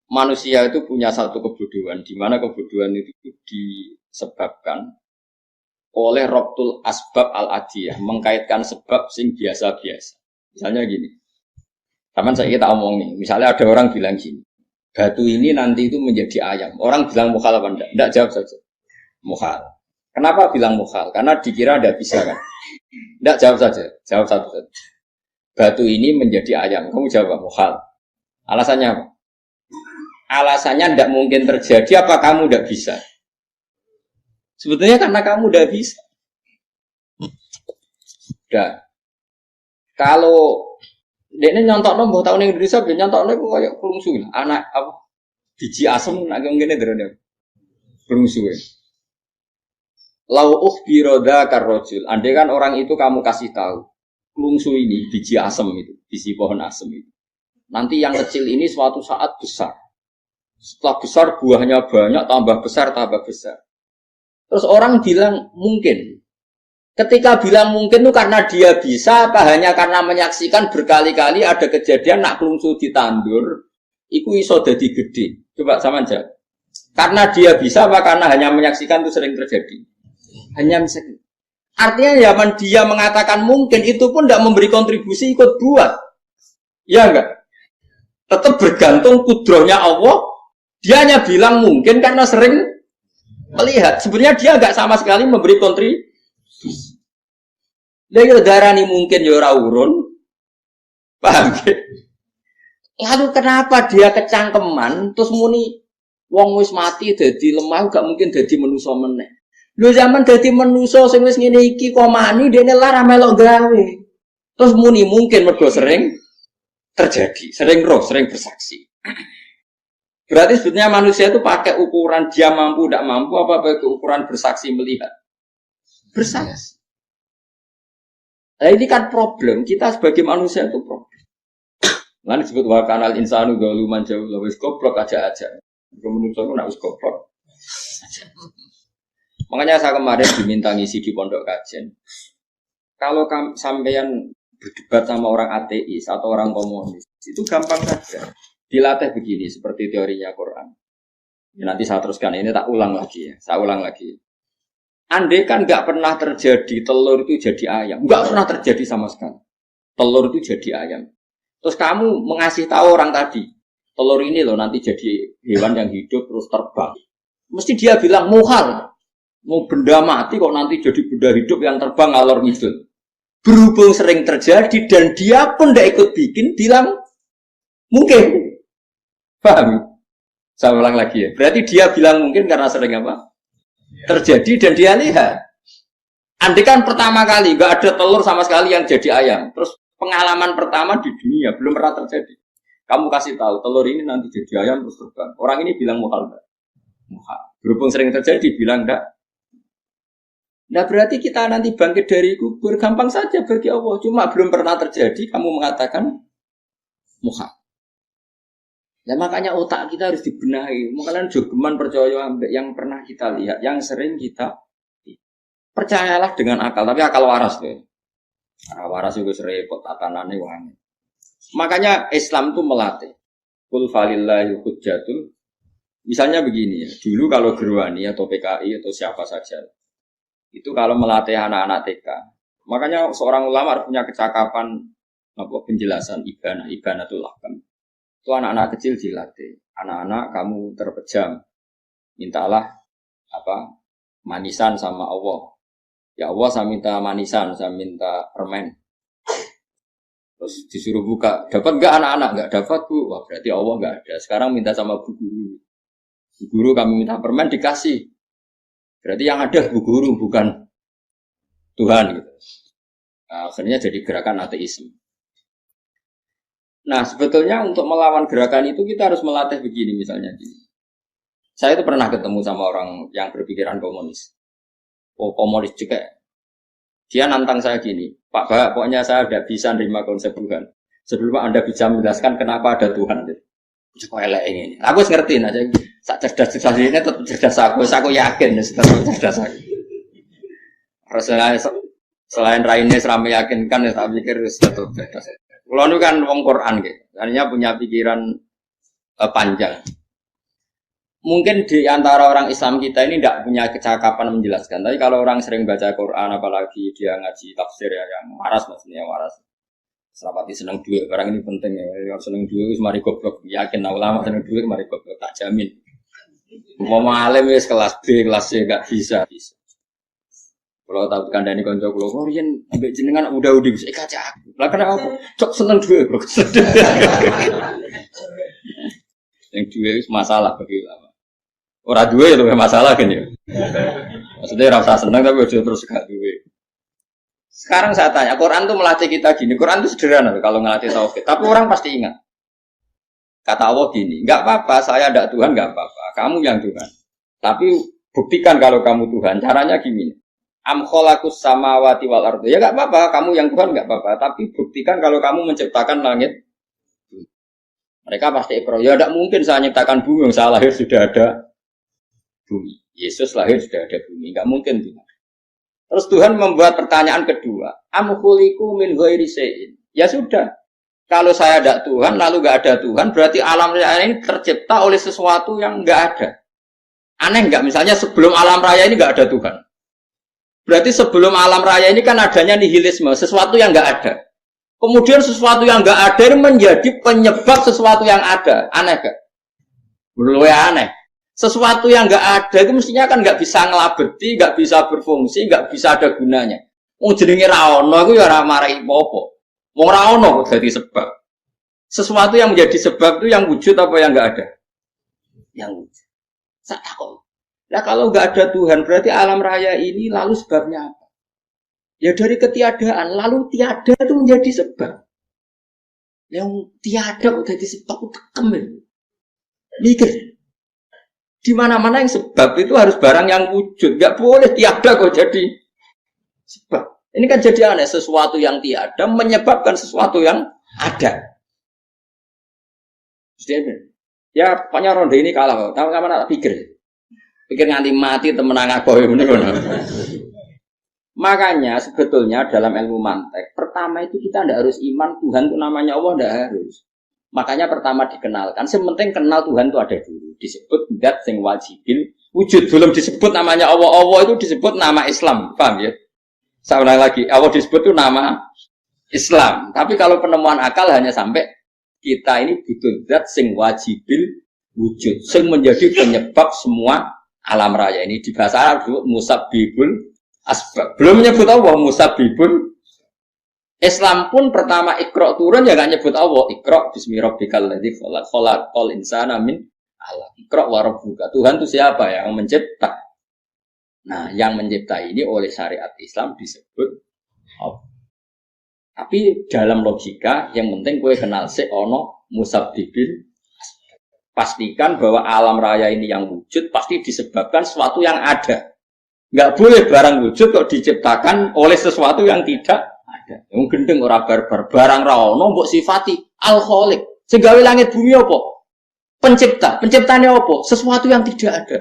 manusia itu punya satu kebodohan, di mana kebodohan itu disebabkan oleh Robtul Asbab Al-Adiyah, mengkaitkan sebab sing biasa-biasa. Misalnya gini, teman saya kita omong nih, misalnya ada orang bilang gini, batu ini nanti itu menjadi ayam. Orang bilang mukhal apa enggak? Enggak, jawab saja. Mukhal. Kenapa bilang mukhal? Karena dikira ada bisa kan? Enggak, jawab saja. Jawab satu saja. Batu ini menjadi ayam. Kamu jawab mukhal. Alasannya apa? Alasannya enggak mungkin terjadi, apa kamu enggak bisa? Sebetulnya karena kamu udah bisa. Udah. Kalau dia nyontok nombor tahun Indonesia, dia nyontok nombor kayak pelungsu. Anak apa? Biji asem, agak mungkin ada pelungsu. Lau biroda karrojul. Andai kan orang itu kamu kasih tahu, pelungsu ini biji asem itu, biji pohon asem itu. Nanti yang kecil ini suatu saat besar. Setelah besar buahnya banyak, tambah besar, tambah besar. Terus orang bilang mungkin. Ketika bilang mungkin itu karena dia bisa, apa hanya karena menyaksikan berkali-kali ada kejadian nak kelungsu ditandur, iku iso dadi gede. Coba sama aja. Karena dia bisa, apa karena hanya menyaksikan itu sering terjadi? Hanya menyaksikan. Artinya zaman dia mengatakan mungkin itu pun tidak memberi kontribusi ikut buat. Ya enggak? Tetap bergantung kudrohnya Allah. Dia hanya bilang mungkin karena sering melihat. Sebenarnya dia enggak sama sekali memberi kontribusi. Lalu darani mungkin ya ora urun. Paham ya? Lalu kenapa dia kecangkeman terus muni wong wis mati dadi lemah gak mungkin dadi manusa meneh. Lho zaman dadi manusa sing wis ngene iki kok mani dene lara melok gawe. Terus muni mungkin mergo sering terjadi, sering roh, sering bersaksi. Berarti sebetulnya manusia itu pakai ukuran dia mampu tidak mampu apa pakai ukuran bersaksi melihat. Bersaksi. Nah ini kan problem, kita sebagai manusia itu problem. Lan disebut wa kanal insanu galuman jauh wis goblok aja. Kemudian saya nak wis goblok. Makanya saya kemarin diminta ngisi di pondok kajian. Kalau sampeyan berdebat sama orang ateis atau orang komunis, itu gampang saja. Dilatih begini, seperti teorinya Quran. Ya, nanti saya teruskan, ini tak ulang lagi ya. Saya ulang lagi. Andai kan nggak pernah terjadi telur itu jadi ayam, nggak pernah terjadi sama sekali. Telur itu jadi ayam. Terus kamu mengasih tahu orang tadi, telur ini loh nanti jadi hewan yang hidup terus terbang. Mesti dia bilang muhal, mau benda mati kok nanti jadi benda hidup yang terbang ngalor ngidul. Berhubung sering terjadi dan dia pun tidak ikut bikin, bilang mungkin. Paham? Saya ulang lagi ya. Berarti dia bilang mungkin karena sering apa? Terjadi dan dia lihat. Andai kan pertama kali nggak ada telur sama sekali yang jadi ayam, terus pengalaman pertama di dunia belum pernah terjadi. Kamu kasih tahu telur ini nanti jadi ayam terus terbang. Orang ini bilang muhal enggak? Muhal. Berhubung sering terjadi bilang enggak. Nah berarti kita nanti bangkit dari kubur gampang saja bagi Allah. Cuma belum pernah terjadi kamu mengatakan muhal. Ya makanya otak kita harus dibenahi. Makanya jogeman percaya yang pernah kita lihat, yang sering kita percayalah dengan akal, tapi akal waras tuh. Waras juga repot tatanannya wangi. Makanya Islam itu melatih. Qul falillahi hujjatul. Misalnya begini ya, dulu kalau Gerwani atau PKI atau siapa saja, itu kalau melatih anak-anak TK, makanya seorang ulama harus punya kecakapan apa penjelasan ibanatul ahkam. Itu anak-anak kecil dilatih. Anak-anak kamu terpejam, mintalah apa manisan sama Allah. Ya Allah saya minta manisan, saya minta permen. Terus disuruh buka, dapat enggak anak-anak? Enggak dapat bu, wah berarti Allah enggak ada. Sekarang minta sama bu guru. Bu guru kami minta permen dikasih. Berarti yang ada bu guru bukan Tuhan gitu. Nah, akhirnya jadi gerakan ateisme. Nah sebetulnya untuk melawan gerakan itu kita harus melatih begini misalnya. Saya itu pernah ketemu sama orang yang berpikiran komunis. Oh komunis juga. Dia nantang saya gini, Pak Bah, pokoknya saya tidak bisa menerima konsep Tuhan. Sebelum Anda bisa menjelaskan kenapa ada Tuhan. Kok elek ini. Aku ngerti aja. Sak cerdas ini tetap cerdas aku yakin tetap cerdas aku. Selain Raines ramai yakinkan, saya pikir tetap cerdas. Kalau itu kan wong Quran gitu, artinya punya pikiran panjang. Mungkin di antara orang Islam kita ini tidak punya kecakapan menjelaskan. Tapi kalau orang sering baca Quran, apalagi dia ngaji tafsir ya, yang waras maksudnya waras. Serapati seneng duit, barang ini penting ya. Kalau seneng duit, mari goblok. Yakin ulama seneng duit, mari goblok. Tak jamin. Mau alim wis kelas B, kelas C gak bisa. Kalau tahu kandani konco kulo, oh yen ambek jenengan udah bisa kaca aku. Lah kenapa aku cok seneng duit, bro. Yang duit masalah bagi ulama. Orang duit itu masalah kan ya. Maksudnya rasa seneng tapi udah terus gak duit. Sekarang saya tanya, Quran itu melatih kita gini. Quran itu sederhana kalau ngelatih tauhid, tapi orang pasti ingat. Kata Allah gini, nggak apa-apa, saya ada Tuhan nggak apa-apa, kamu yang Tuhan. Tapi buktikan kalau kamu Tuhan. Caranya gini. Am khalaqus samawati wal ardi. Ya enggak apa-apa, kamu yang Tuhan enggak apa-apa, tapi buktikan kalau kamu menciptakan langit. Mereka pasti ikrar. Ya enggak mungkin saya menciptakan bumi, saya lahir sudah ada bumi. Yesus lahir sudah ada bumi, enggak mungkin Tuhan. Terus Tuhan membuat pertanyaan kedua, am khuliqu min ghairi syai'in. Ya sudah. Kalau saya ada Tuhan, lalu nggak ada Tuhan, berarti alam raya ini tercipta oleh sesuatu yang nggak ada. Aneh nggak? Misalnya sebelum alam raya ini nggak ada Tuhan. Berarti sebelum alam raya ini kan adanya nihilisme, sesuatu yang nggak ada. Kemudian sesuatu yang nggak ada ini menjadi penyebab sesuatu yang ada. Aneh nggak? Belum aneh. Sesuatu yang nggak ada itu mestinya kan nggak bisa ngelabeti, nggak bisa berfungsi, nggak bisa ada gunanya. Mau jenenge ra ono iku ya ora marai apa-apa. Wong ra ono kok dadi sebab. Sesuatu yang menjadi sebab itu yang wujud apa yang nggak ada? Yang wujud. Saya takut. Nah kalau nggak ada Tuhan berarti alam raya ini lalu sebabnya apa? Ya dari ketiadaan lalu tiada itu menjadi sebab. Yang tiada kok jadi sebab itu kemen. Mikir. Di mana-mana yang sebab itu harus barang yang wujud. Nggak boleh tiada kok jadi sebab. Ini kan jadi aneh, sesuatu yang tiada menyebabkan sesuatu yang ada. Ya, pokoknya ronde ini kalah. Tahu kapan tak pikir? Pikir nganti mati temenang aku. Makanya sebetulnya dalam ilmu mantek, pertama itu kita tidak harus iman Tuhan itu namanya Allah, tidak harus. Makanya pertama dikenalkan, sementing kenal Tuhan itu ada dulu. Disebut dat sing wajibil wujud, belum disebut namanya Allah. Allah itu disebut nama Islam, paham ya? Saya ulang lagi, Allah disebut itu nama Islam. Tapi kalau penemuan akal hanya sampai kita ini butuh zat sing wajibil wujud, sing menjadi penyebab semua alam raya ini. Di bahasa Arab disebut musabbibul asbab. Belum menyebut Allah musabbibul. Islam pun pertama Iqra turun ya nggak nyebut Allah. Iqra bismi rabbikal ladzi khalaqal insana min 'alaq. Iqra wa rabbuka. Tuhan itu siapa yang mencipta? Nah, yang mencipta ini oleh syariat Islam disebut Allah. Tapi dalam logika yang penting gue kenal ono musabbibin. Pastikan bahwa alam raya ini yang wujud pasti disebabkan sesuatu yang ada. Nggak boleh barang wujud kok diciptakan oleh sesuatu yang tidak ada. Yang gendeng ora barbar, barang ra ono mbok sifati al-khaliq. Sing gawe langit bumi apa? Pencipta. Penciptane apa? Sesuatu yang tidak ada.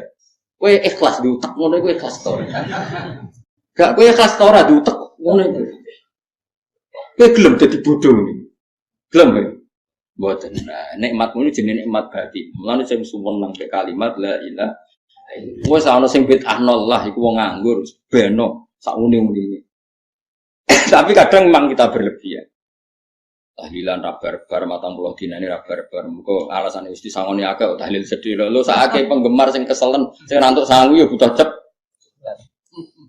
Kowe ikhlas diutek ngono kowe ikhlas to. Gak kowe ikhlas to ora diutek ngono iku. Kowe gelem dadi bodho iki. Gelem kowe. Mboten. Nah, nikmatmu ini jenenge nikmat batin. Mulane sing suwun nang kalimat la ilaha illallah. Wes ana sing bid'ahnallah iku wong nganggur, beno sak muni-muni. Tapi kadang memang kita berlebihan. Tahlilan rabar-bar matang puluh dina ini rabar-bar. Muga alasan wis disangoni akeh tahlil sedih lho sakake penggemar sing keselen sing rantuk sangu ya butuh cep.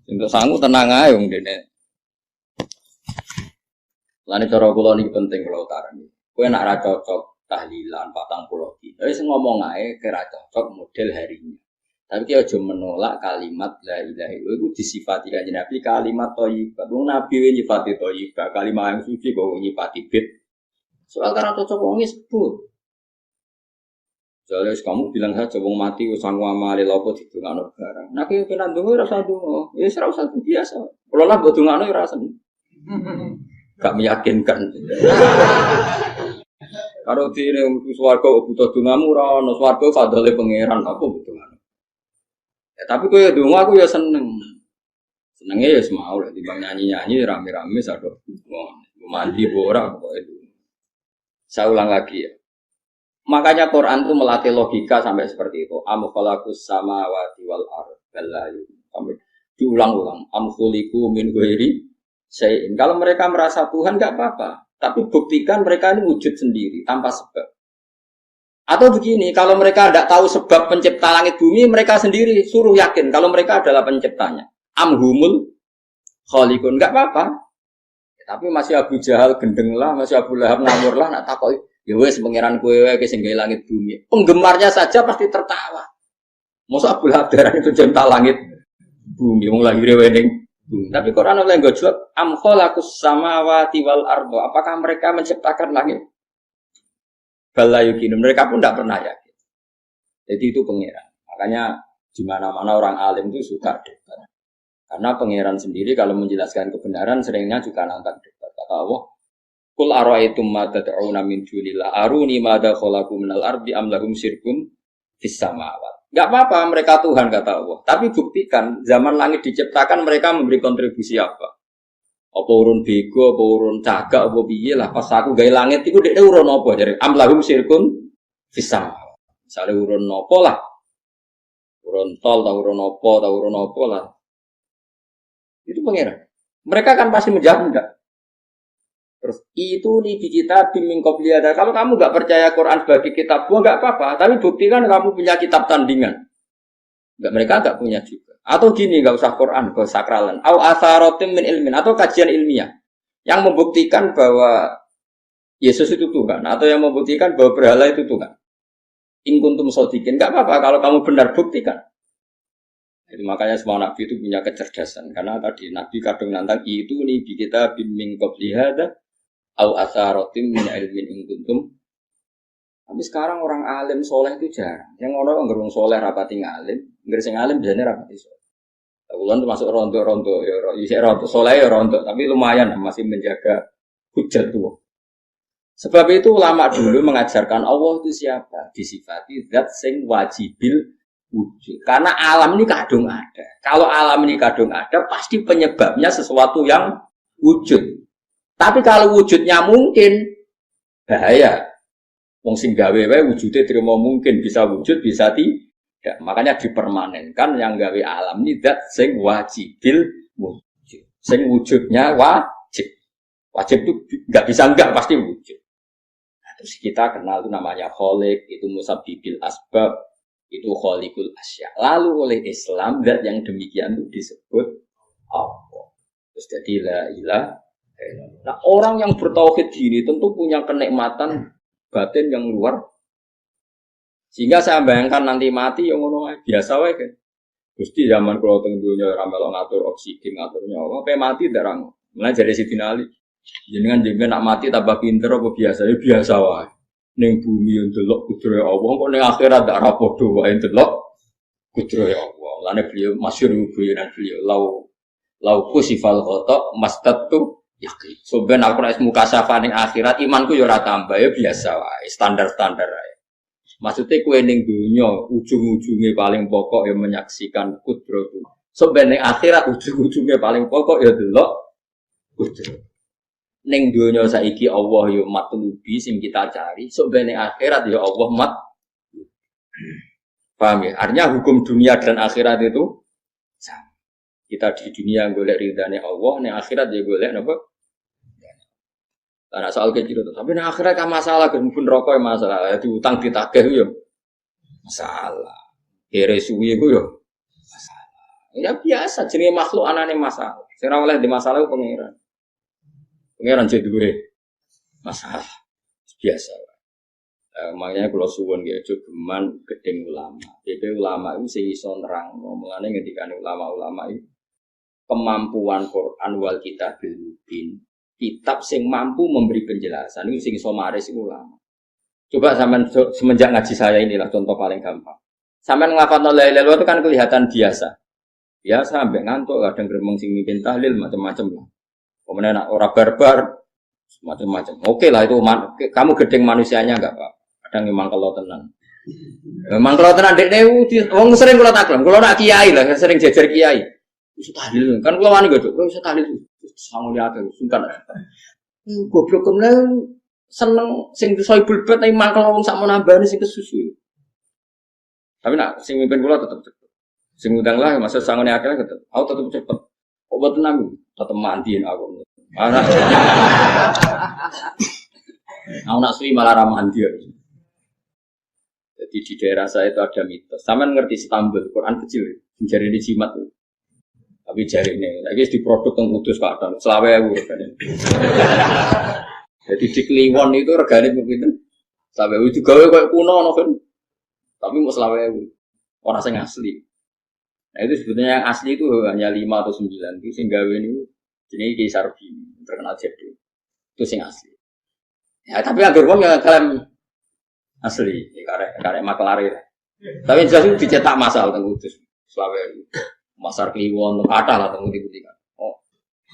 Untuk sangu tenang ae wong dene. Lane cara kula niki penting kula utarani. Kowe nek ra cocok tahlilan 40 dina wis ngomong ae kira cocok model harinya. Tapi ki aja menolak kalimat la ilaha illallah itu disifati kanjeng Nabi kalimat thayyibah. Wong Nabi nyifati thayyibah, kalimat yang suci kok nyifati bid. Soal karena cocok wong sebut. Jadi kamu bilang saja wong mati wis sangu amale lopo didongakno barang. Nek ki penan donga ora usah donga. Ya ora usah biasa. Kalau lah mbok dongakno ora usah. Gak meyakinkan. Karo dene swarga butuh dongamu ora ono swarga fadhole pangeran apa butuh. Ya, tapi kau ya donga aku ya seneng. Senengnya ya semau lah. Dibang nyanyi-nyanyi rame-rame sado. Mandi borak kok itu. Saya ulang lagi ya. Makanya Quran itu melatih logika sampai seperti itu. Am khalaqus samawati wal ardh balayu. Sampai diulang-ulang. Am khuliqu min ghairi syai'in. Kalau mereka merasa Tuhan enggak apa-apa. Tapi buktikan mereka ini wujud sendiri tanpa sebab. Atau begini, kalau mereka tidak tahu sebab pencipta langit bumi, mereka sendiri suruh yakin kalau mereka adalah penciptanya. Amhumul khaliqun, enggak apa-apa. Tapi masih Abu Jahal gendeng lah, masih Abu Lahab ngawur lah, nak takoi. Ya wes pangeran kowe wae sing gawe langit bumi. Penggemarnya saja pasti tertawa. Masa Abu Lahab darah itu pencipta langit bumi, wong lahir wening bumi. Tapi Quran oleh nggo jawab, am khalaqus samawati wal ardh. Apakah mereka menciptakan langit? Balayukin, mereka pun tidak pernah yakin. Jadi itu pangeran. Makanya di mana-mana orang alim itu suka debat. Karena pangeran sendiri kalau menjelaskan kebenaran seringnya juga nantang debat. Kata Allah, "Qul ara'aytum ma tad'una min dunillah aruni ma khalaqu minal ardi am lahum syirkun fis samawati." Enggak apa-apa mereka Tuhan kata Allah. Tapi buktikan zaman langit diciptakan mereka memberi kontribusi apa? Apa urun bego, apa urun cagak, apa piye lah pas aku gawe langit iku dekne urun apa jare amlahum sirkun fisam. Misale urun apa lah. Urun tol ta urun apa lah. Itu pangeran. Mereka kan pasti menjawab enggak. Terus itu nih di kita bimbing qobliyah. Kalau kamu enggak percaya Quran sebagai kitab buah enggak apa-apa, tapi buktikan kamu punya kitab tandingan. Enggak, mereka enggak punya juga. Atau gini, enggak usah Quran, enggak usah sakralan. Au atharatim min ilmin atau kajian ilmiah yang membuktikan bahwa Yesus itu Tuhan atau yang membuktikan bahwa berhala itu Tuhan. In kuntum shodiqin, enggak apa-apa kalau kamu benar buktikan. Itu makanya semua nabi itu punya kecerdasan karena tadi nabi kadang nantang itu nih di kita bimbing qobliyah au atharatim min ilmin in kuntum. Tapi sekarang orang alim soleh itu jarang. Yang orang ngerung soleh rapati ngalim, ngersing alim biasanya rapati soleh. Bulan itu masuk rontok-rontok, ya rontok soleh ya rontok, tapi lumayan masih menjaga hujat tuh. Sebab itu ulama dulu mengajarkan Allah itu siapa? Disifati zat sing wajibil wujud. Karena alam ini kadung ada. Kalau alam ini kadung ada, pasti penyebabnya sesuatu yang wujud. Tapi kalau wujudnya mungkin, bahaya. Wong sing gawe wae wujude terima mungkin bisa wujud bisa tidak. Makanya dipermanenkan yang gawe alam ini zat sing wajibil wujud. Sing wujudnya wajib. Wajib itu enggak bisa enggak pasti wujud. Nah, terus kita kenal itu namanya khaliq, itu musabbibil asbab, itu khaliqul asya. Lalu oleh Islam zat yang demikian itu disebut Allah. Terus jadi la ilaha illallah. Nah, orang yang bertauhid ini tentu punya kenikmatan batin yang luar. Sehingga saya bayangkan nanti mati yang ngono biasa wae kan. Gusti zaman kula teng donya ora melok ngatur oksigen, ngatur nyawa, pe mati derang. Mulai dari Sidina Ali. Jenengan nak mati tambah pinter apa biasa? Ya biasa wae. Ning bumi yo ndelok kudrohe Allah, kok ning akhirat ndak ra padha wae ndelok kudrohe Allah. Lane beliau masyhur guyonan beliau lau kusifal khata mastatu yakin. Soben aku nek mukasafah ning akhirat imanku yo ora tambah ya biasa wae, standar-standar wae. Maksudnya kue ning dunia ujung-ujungnya paling pokok yang menyaksikan kudratu. Sebenarnya akhirat ujung-ujungnya paling pokok ya delok kudrat. Ning dunia saiki Allah ya matlubi sing kita cari. Sebenarnya akhirat ya Allah mat. Paham ya? Artinya hukum dunia dan akhirat itu sama. Kita di dunia golek ridhane Allah, ning akhirat ya golek napa? Karena soal kecil itu, tapi nah akhirnya kan masalah, pun rokok yang masalah, diutang ditagih itu masalah, keresui itu masalah. Ya biasa, jenis makhluk anane masalah. Saya oleh di masalah itu pengiran jadi gue masalah biasa. Makanya kalau suwon gitu, cuman gedeng ulama. Jadi ulama itu sih iso nerang, ngomongannya ketika ulama-ulama itu kemampuan Quran wal kitabil mubin. Kitab sing mampu memberi penjelasan itu sing somaris ulama. Coba sampean semenjak ngaji saya inilah contoh paling gampang. Sampean nglafadzno la ilaha illallah itu kan kelihatan biasa. Biasa sampai ngantuk kadang gremeng sing mimpin tahlil macam-macam lah. Kemudian orang barbar macam-macam. Oke lah itu kamu gedeng manusianya enggak apa. Kadang memang kalau tenan. Memang kalau tenan dekne wong sering kula taklam, kula nak kiai lah sering jejer kiai. Iso tahlil kan kula wani godhok, iso tahlil. Sangu lihat sungkan. Goblok kemana seneng sing soibul bet ning mangkel wong sak menambani sing kesusu. Tapi nak sing mimpin kula tetep cepet. Sing ngundang lah masa sangone akeh tetep. Aku tetep cepet. Kok boten nang tetep mandiin aku. Ana. Aku nak suwi malah ra mandi. Jadi di daerah saya itu ada mitos. Sampeyan ngerti Istanbul, Quran kecil, jari di jimat. Tapi jari ini, lagi di produk yang kudus kadang, selawe regane. Jadi di Kliwon itu regane begitu, selawe itu gawe kayak kuno, kan? Tapi mau selawe orang yang asli. Nah itu sebetulnya yang asli itu hanya 5 atau 9, itu sing gawe ini jenis Kaisar Bini, terkenal jadi itu sing asli. Ya tapi agar wong yang klaim asli, karek maklari. Tapi jelas itu dicetak masal teng kudus, selawe. Pasar Kliwon, kata lah temu di butikan. Oh,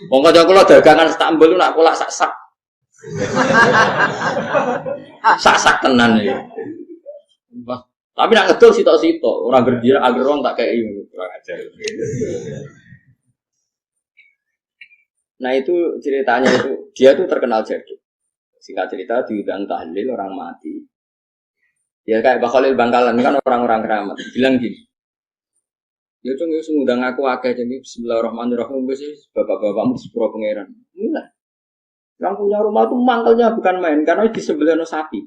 wong kanca kula dagangan Istanbul lu nak kula sak-sak. Sak-sak tenan iki. Tapi nak ngedol sitok-sitok, orang gerdia agar orang tak kayak ini, kurang ajar. Nah itu ceritanya itu, dia tuh terkenal jadi. Singkat cerita diundang tahlil orang mati. Ya kayak Pak Khalil Bangkalan kan orang-orang keramat. Bilang gini, ya cung ya ngundang aku akeh jadi Bismillahirrahmanirrahim wis bapak-bapakmu sepuro pangeran. Mulai. Yang punya rumah tuh mangkelnya bukan main karena di sebelahnya sapi.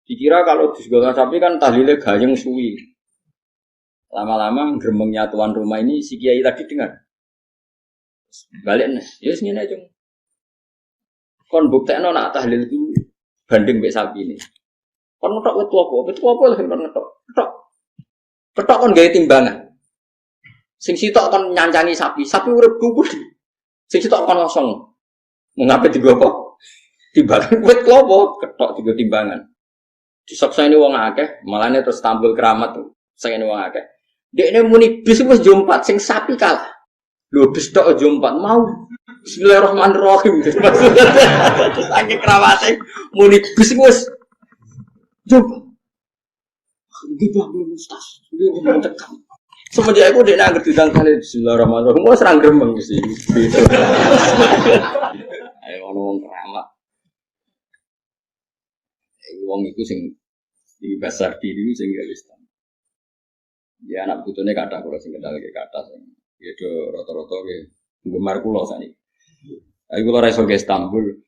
Dikira kalau di sebelah sapi kan tahlilnya gayeng suwi. Lama-lama gremengnya tuan rumah ini si kiai tadi dengar. Balik nih, ya ngene cung. Kon buktekno nak tahlil itu banding mbek sapi ini. Kon ngetok wetu apa lho kon ngetok. Ketok kon gawe timbangan. Sing sitok kon nyancangi sapi urip kubur. Sing sitok kon kosong. Mengape digo apa? Timbangan wit klopo, ketok digo timbangan. Disakseni wong akeh, malane terus tampil keramat tuh. Saking wong akeh. Dekne muni bis wis jompat sing sapi kalah. Lho bis tok jompat mau. Bismillahirrahmanirrahim. Saking keramate muni bis wis jompat. Gitu belum mustas. Dia ngomong tekan. Semenjak aku dekne anggere diundang kali Bismillahirrahmanirrahim. Wes ra gremeng sih. Ayo ngomong keramat. Wong itu sing di besar diri sing gak Islam. Ya anak putune kathah kula sing kendal ke kathah sing ya do rata-rata ke gemar kula sakniki. Ayo kula ra iso ke Istanbul.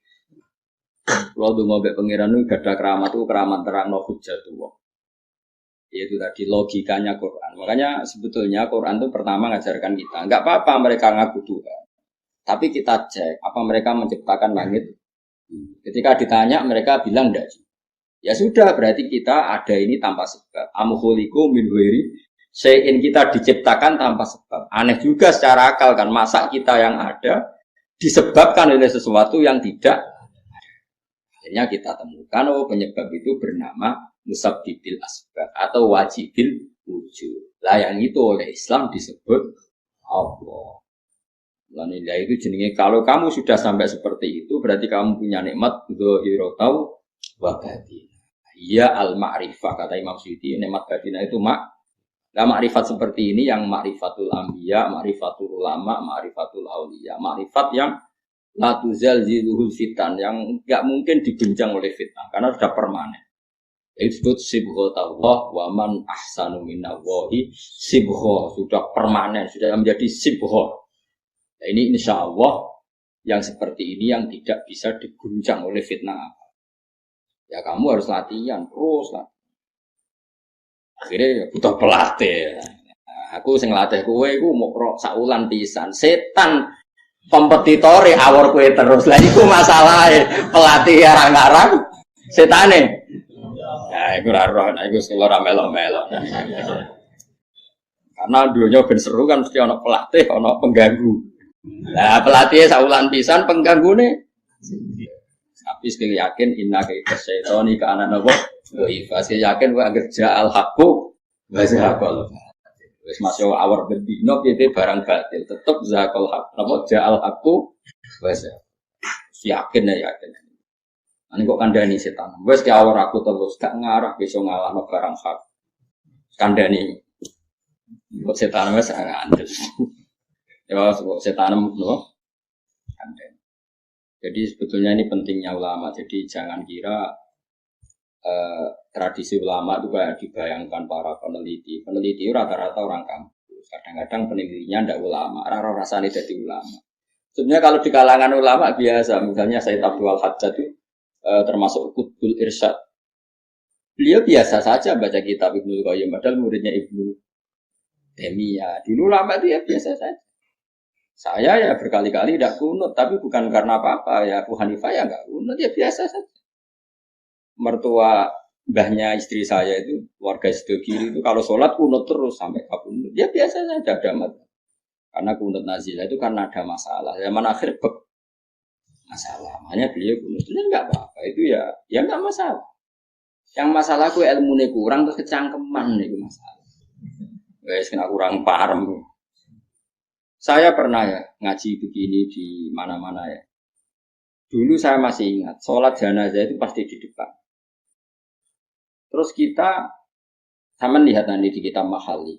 Kula donga mbek pangeran niku gadah keramat itu keramat terangno hujjatullah. Yaitu tadi logikanya Quran. Makanya sebetulnya Quran itu pertama ngajarkan kita, enggak apa-apa mereka ngaku Tuhan. Tapi kita cek apa mereka menciptakan langit. Ketika ditanya mereka bilang enggak. Ya sudah, berarti kita ada ini tanpa sebab. Amkhuliku min ghairi syai'in, kita diciptakan tanpa sebab. Aneh juga secara akal kan, masa kita yang ada disebabkan oleh sesuatu yang tidak. Akhirnya kita temukan penyebab itu bernama musabbibil asbab atau wajibil wujud. Lah yang itu oleh Islam disebut Allah. Lanillah itu jenenge kalau kamu sudah sampai seperti itu berarti kamu punya nikmat zahiratu wa batin. Ya al-ma'rifah kata Imam Suyuti, nikmat batin itu Nah ma'rifat seperti ini yang ma'rifatul anbiya, ma'rifatul ulama, ma'rifatul auliya, ma'rifat yang la tuzalziluhul fitan, yang enggak mungkin digenjang oleh fitnah karena sudah permanen. Itu disebut sibghatullah wa man ahsanu minallahi sibghah, sudah permanen, sudah menjadi sibghah. Nah, ini insyaallah yang seperti ini yang tidak bisa diguncang oleh fitnah. Ya kamu harus latihan terus lah. Akhirnya ya butuh pelatih. Aku sing latih kowe iku mau saulan pisan. Setan kompetitore awor kowe terus. Lah iku masalahe pelatih arang-arang setane. Ya iku ora roh, iku ora melo-melo. Karena dunia ben seru kan mesti ana pelatih, ana pengganggu. Lah pelatih saulan pisan penggangune. Tapi sekali yakin inna kaita syaitoni ka ana napa doifa. Sekali yakin wa kerja al haqqu wa zahaqal. Wis masuk awar bendino piye barang batil tetep zahaqal haqq. Napa ja'al haqqu wa zahaq. Yakin ya yakin. Ani kok kandhani setan. Wis ki awar aku terus gak ngarah besok ngalahno barang hak. Kandhani. Kok setan wis ngandel. Ya setan nopo? Kandhani. Jadi sebetulnya ini pentingnya ulama. Jadi jangan kira tradisi ulama itu kayak dibayangkan para peneliti. Peneliti rata-rata orang kampus. Kadang-kadang penelitinya tidak ulama. Rara rasanya jadi ulama. Sebenarnya kalau di kalangan ulama biasa. Misalnya Sayyid Abdul Hajjaj itu termasuk Qutbul Irsyad. Beliau biasa saja baca kitab Ibnu Qayyim. Padahal muridnya Ibnu Taimiyah. Dulu ulama itu ya biasa saja. Saya ya berkali-kali tidak kunut, tapi bukan karena apa-apa ya. Abu Hanifah ya enggak kunut, ya biasa saja. Mertua mbahnya istri saya itu, warga sebelah kiri itu kalau sholat kunut terus sampai kabundut. Ya biasa saja ada karena kunut nazilah itu karena ada masalah. Zaman akhir masalah, makanya beliau kunut. Itu enggak apa-apa, itu ya enggak masalah. Yang masalah aku ilmunya kurang terus kecangkeman itu masalah. Guys, kena kurang paham. Saya pernah ya ngaji begini di mana-mana ya. Dulu saya masih ingat, sholat jenazah itu pasti di depan. Terus kita Sama lihat nanti di kitab Mahali.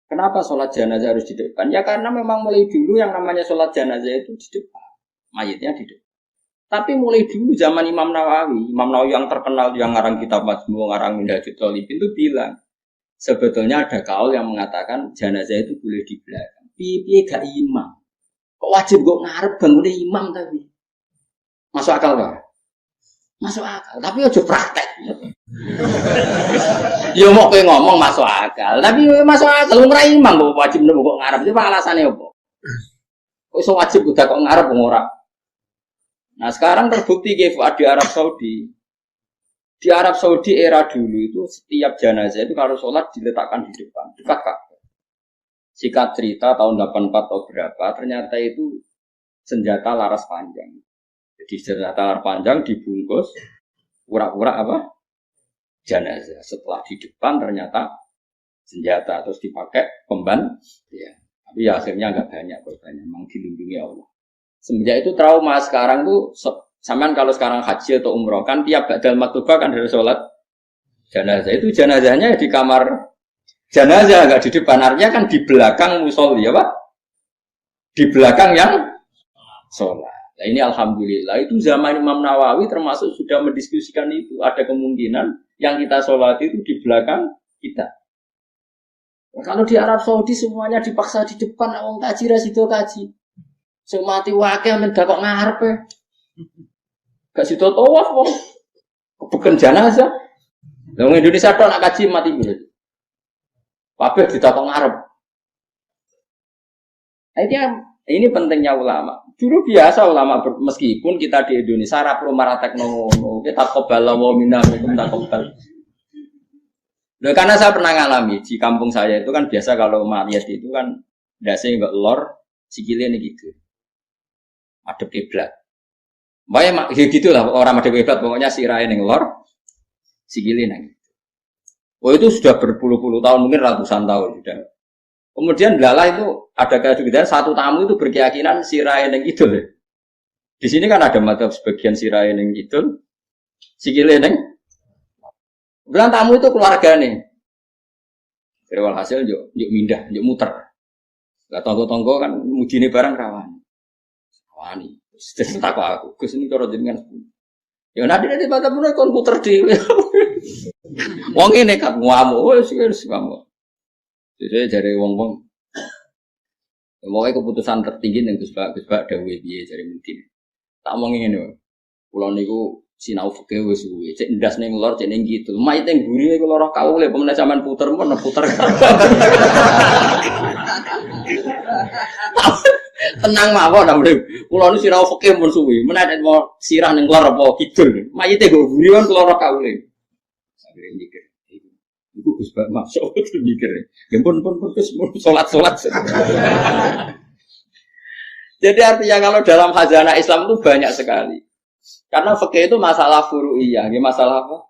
Kenapa sholat jenazah harus di depan? Ya karena memang mulai dulu yang namanya sholat jenazah itu di depan. Mayitnya di depan. Tapi mulai dulu zaman Imam Nawawi yang terkenal yang ngarang kitab Majmu', ngarang Minhajul Thalibin itu bilang, sebetulnya ada kaul yang mengatakan jenazah itu boleh di belakang. Piye gak imam. Kok wajib kok ngarep bangunnya imam tapi. Masuk akal gak? Masuk akal, tapi aja praktek. Ya mau kowe ngomong masuk akal, tapi masuk akal ora imam kok wajib nemu kok ngarep. Itu alasannya apa? Kok iso wajib udah kok ngarep ora? Nah, sekarang terbukti di Arab Saudi. Di Arab Saudi era dulu itu setiap jenazah itu kalau sholat diletakkan di depan, dekat Ka'bah. Singkat cerita tahun 84 atau berapa, ternyata itu senjata laras panjang. Jadi senjata laras panjang dibungkus pura-pura apa? Jenazah. Setelah di depan ternyata senjata terus dipakai pemban. Ya. Tapi ya akhirnya enggak banyak korbannya, memang dilindungi Allah. Semenjak itu trauma sekarang tuh sampean kalau sekarang haji atau umroh kan tiap ba'dal maktubah kan dari sholat jenazah itu jenazahnya di kamar jenazah enggak di depan, artinya kan di belakang musolli ya Pak, di belakang yang sholat. Nah, ini alhamdulillah itu zaman Imam Nawawi termasuk sudah mendiskusikan itu ada kemungkinan yang kita sholat itu di belakang kita. Nah, kalau di Arab Saudi semuanya dipaksa di depan, orang kaji rasido kaji, semati wakil mendak kok ngarep ya. Gak situ tawaf kok. Bukan jenazah. Wong Indonesia tok nak kaji mati biru. Kabeh ditakok ngarep. Ini pentingnya ulama. Dulu biasa ulama meskipun kita di Indonesia ra perlu maratek ngono. Kita qabala wa minna minkum taqabbal. Loh, karena saya pernah ngalami di kampung saya itu kan biasa kalau mayat itu kan ndase enggak lor sikile nih gitu. Madhep kiblat. Mbak ya gitulah orang madhep kiblat pokoknya sirahe ning lor sikile nang. Oh itu sudah berpuluh-puluh tahun mungkin ratusan tahun sudah. Kemudian lala itu ada keadaan satu tamu itu berkeyakinan sirahe ning kidul. Di sini kan ada madhab sebagian sirahe ning kidul, sikile ning. Bilang tamu itu keluarga nih. Dari hasil yuk mindah, yuk muter. Gak tonggo-tonggo kan mujine barang rawan. Wani. Terus tak aku, Gus ini cara jenengan. Ya nanti pada mulai komputer di. Wong ini kan ngamuk, wis ngamuk. Jadi dari wong-wong. Pokoknya keputusan tertinggi yang Gus Bak dawuh piye jare mungkin. Tak omong ngene. Kula niku sinau fikih wis suwe. Cek ndas ning lor cek ning gitu. Mayit ning guri iku lara kaule pemenah sampean puter men puter. Tenang mawon ta, Bro. Kula nu sinau fikih mun suwe. Menawa mau sirah ning lor apa kidul. Mayite nggo guri kan lara kaule. Sambil mikir. Iku Gus Bak masuk mikir. Pun Gus salat-salat. Jadi artinya kalau dalam khazanah Islam itu banyak sekali. Karena fikih itu masalah furu'iyah, masalah apa?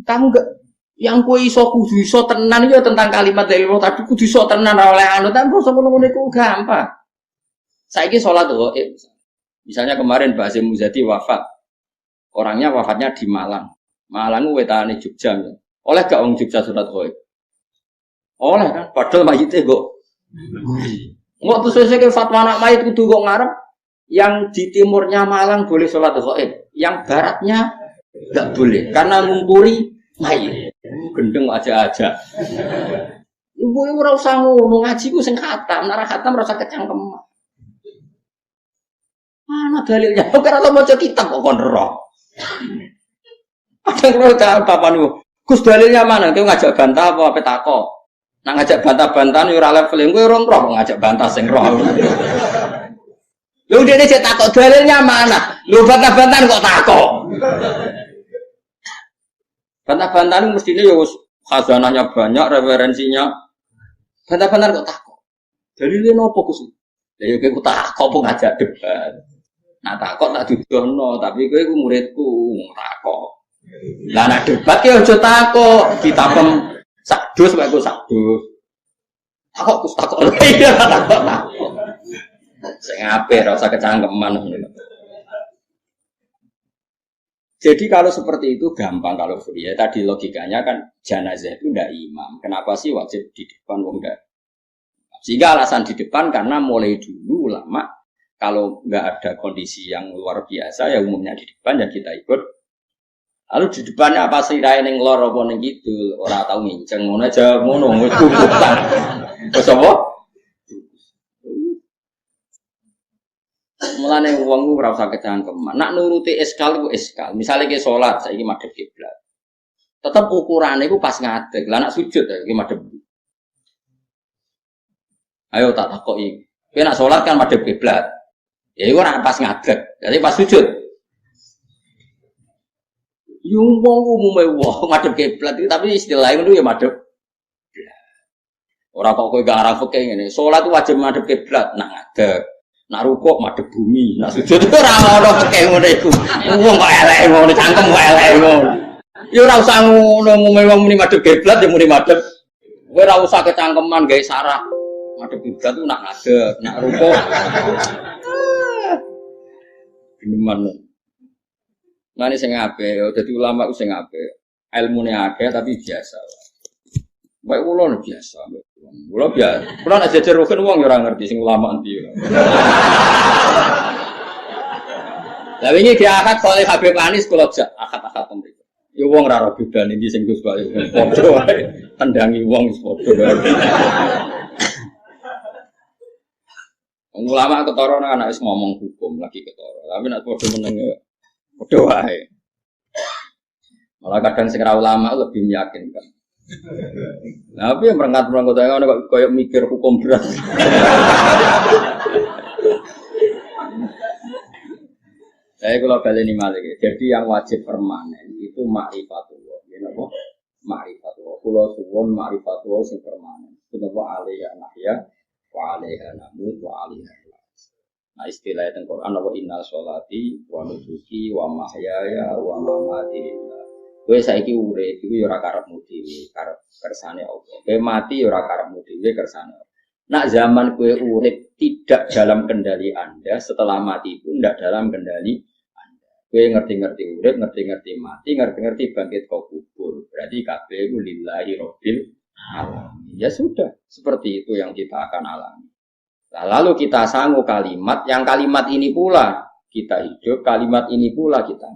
Kamu enggak yang kowe iso kudu iso tenan itu tentang kalimat dari Allah tadi kudu iso tenan oleh anu tapi proses ngono iku gampang. Saiki salat ghaib. Misalnya kemarin Mbah Hasyim Muzadi wafat. Orangnya wafatnya di Malang. Malang wetane Jogja. Ya. Oleh gak wong Jogja salat ghaib? Oleh kan padahal mayite kok. Engko terus sesuk fatwa anak mayit kudu kok ngarep. Yang di timurnya Malang boleh sholat ghaib, yang baratnya enggak boleh karena ngumpuri mayit. Gendeng aja. Ibu ora usah ngono, ngaji ku sing khatam, nek ora khatam ora usah kecangkem. Mana dalilnya? Ora tau maca kitab kok kon ero. Ada karo bapak niku. Gus dalilnya mana? Kowe ngajak bantah apa takok? Nak ngajak bantah-bantahan yo ora level kowe ora roh ngajak bantah sing roh. Lu dia cek takok dalilnya mana? Lu bantah-bantahan kok takok? Bantah-bantahan mestinya ya khazanahnya banyak, referensinya. Bantah-bantahan kok takok? Dalilnya nopo Gus? Ya kowe takok apa ngajak debat. Nah takok tak dudono, tapi kowe iku muridku takok. Lah nek debat ya aja takok, ditakem sak dus wae sak dus. Takok Gus takok. Iya takok. Sing apik ora usah kecangkeman ngono. Jadi kalau seperti itu gampang kalau ya tadi logikanya kan jenazah itu ndak imam. Kenapa sih wajib di depan wong ndak? Sehingga alasan di depan karena mulai dulu ulama kalau nggak ada kondisi yang luar biasa ya umumnya di depan ya kita ikut. Lalu di depannya apa sih raine ning lor apa ning kidul, ora tau nginceng ngono aja ngono wis kubutan. Terus apa? Mulane wong ora usah kecangkeman. Nak nuruti eskal iku eskal. Misale ke salat saiki madhep kiblat. Tetep ukurane iku pas ngadeg. Lah nak sujud ya iki madhep. Ayo tak takoki. Kowe nak salat kan madhep kiblat. Ya iku ora pas ngadeg. Jadi pas sujud. Yung wong umume wong madhep kiblat tapi istilahnya itu ya madhep. Ora kok kowe gak arah fikih ngene. Salat wajib madhep kiblat, nak ngadeg. Nak rukuk madhep bumi, nak sujud itu ora ono fikih ngono iku. Wong kok elek ngono, cangkem kok elek ngono. Ya ora usah ngono umume wong muni madhep kiblat ya muni madhep. Kowe ora usah kecangkeman gawe sarah. Madhep kiblat ku nak ngadeg, nak rukuk. Gimana? Mane sing apik, dadi ulama ku sing apik. Ilmune akeh tapi biasa. Baik kula biasa. Kula biasa. Kula nek jejer rukun wong ya ora ngerti sing ulama endi. Lah wingi ki akad soleh Habib Anis kula jak akad-akad mriki. Ya wong ora ora bedane iki sing Gus Bayu. Padha wae tendangi wong wis padha wae. Ulama ketara nek wis ngomong hukum lagi ketara. Tapi nek padha meneng ya padha wae. Malah kadang sing ra ulama lebih meyakinkan. Nah, tapi yang merangkat-merangkat saya kok kayak mikir hukum berat. Saya kalau balik ini malah, jadi yang wajib permanen itu ma'rifatullah. Ya napa? Ma'rifatullah. Kula suwun ma'rifatullah sing permanen. Kenapa alaiha nahya wa alaiha namut wa alaiha. Nah, istilah teng Quran wa inna sholati wa nusuki wa mahyaya wa mamati. Kowe saiki urip iku ya ora karepmu dhewe, karep kersane Allah. Kowe mati ya ora karepmu dhewe, kersane Allah. Nak zaman kowe urip tidak dalam kendali Anda, setelah mati pun tidak dalam kendali Anda. Kowe ngerti-ngerti urip, ngerti-ngerti mati, ngerti-ngerti bangkit kau kubur. Berarti kabeh iku lillahi rabbil alamin. Ya sudah, seperti itu yang kita akan alami. Nah, lalu kita sanggup kalimat, yang kalimat ini pula kita hidup, kalimat ini pula kita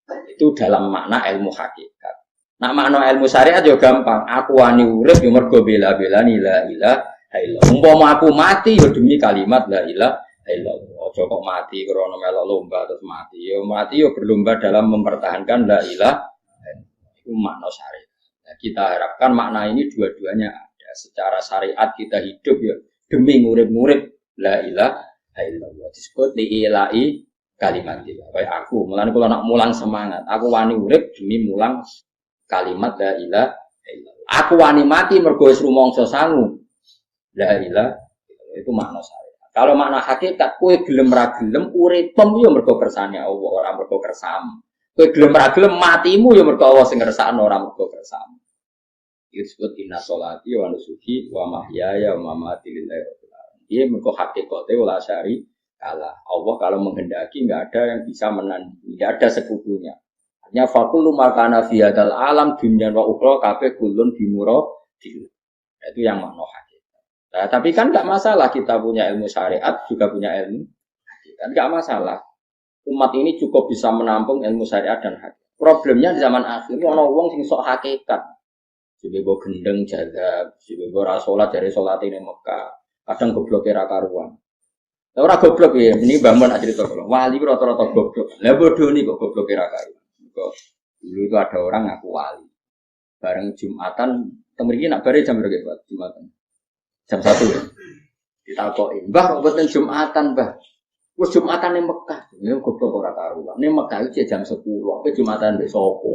itu dalam makna ilmu hakikat. Nah makna ilmu syariat yo gampang. Aku wani urip yo mergo bela-belani la ilaha illallah. Umpama aku mati yo demi kalimat la ilaha illallah. Aja kok mati krana melok lomba terus mati. Yo mati yo berlomba dalam mempertahankan la ilaha illallah. Itu makna syariat. Nah, kita harapkan makna ini dua-duanya ada. Secara syariat kita hidup yo demi ngurip-ngurip la ilaha illallah. Disebut li'ilai kalimat itu, kayak aku, mulane kalau nak mulang semangat, aku wani urip demi mulang kalimat la ilaha illallah. Aku wani mati mergo wis rumangsa sangu. La ilaha itu makna syariat. Kalau makna hakikat, kowe gelem ra gelem uripem yo mergo kersane Allah, ora mergo kersamu. Kowe gelem ra gelem matimu yo mergo Allah sing ngersakno, ora mergo kersamu. Itu disebut inna sholati wa nusuki wa mahyaya wa mamati lillahi rabbil alamin. Dia mergo hakikate wala syari. Allah kalau menghendaki nggak ada yang bisa menandingi, nggak ada sekutunya. Hanya fakulu makana fiadal alam dunia wa ukhra kabeh kulun bimuro itu yang makna hakikat. Nah, tapi kan nggak masalah kita punya ilmu syariat juga punya ilmu hakikat, nggak masalah. Umat ini cukup bisa menampung ilmu syariat dan hakikat. Problemnya di zaman akhir ono wong sing sok hakikat. Sibego gendeng jaga, sibego ra salat dari salat ini Mekah. Kadang goblok ra karuan. Ora goblok ya, ini Mbah Mun cerita kok. Wali ku rata-rata goblok. Lah bodoh nih kok goblok kira karuan. Kok dulu itu ada orang ngaku wali. Bareng Jumatan, temriki nak bare jam berapa Pak Jumatan? Jam 1 ya. Ditakoki, "Mbah, kok mboten Jumatan, Mbah?" Wis Jumatan ning Mekah. Ya goblok ora karuan. Ning Mekah iki jam 10, kok Jumatan mbek sapa?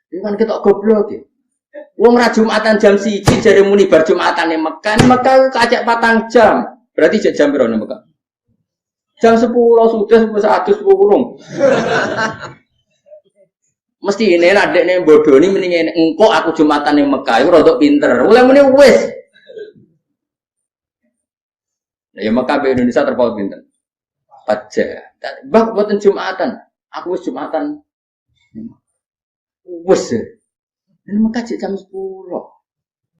Ini kan kita goblok ya. Wong ra Jumatan jam 1 jare muni bar Jumatan ning Mekah. Mekah kacek 4 jam. Berarti jam piro ning Mekah? Jam 10 sudah 11 urung. Mesti ini adekne bodoni mending engko aku Jumatan ning Mekah iku rada pinter. Mulai muni wis. Ya Mekah be Indonesia terpaut pinter. 4 jam. Mbah mboten Jumatan. Aku wis Jumatan. Wes. Ini mengkaji jam 10.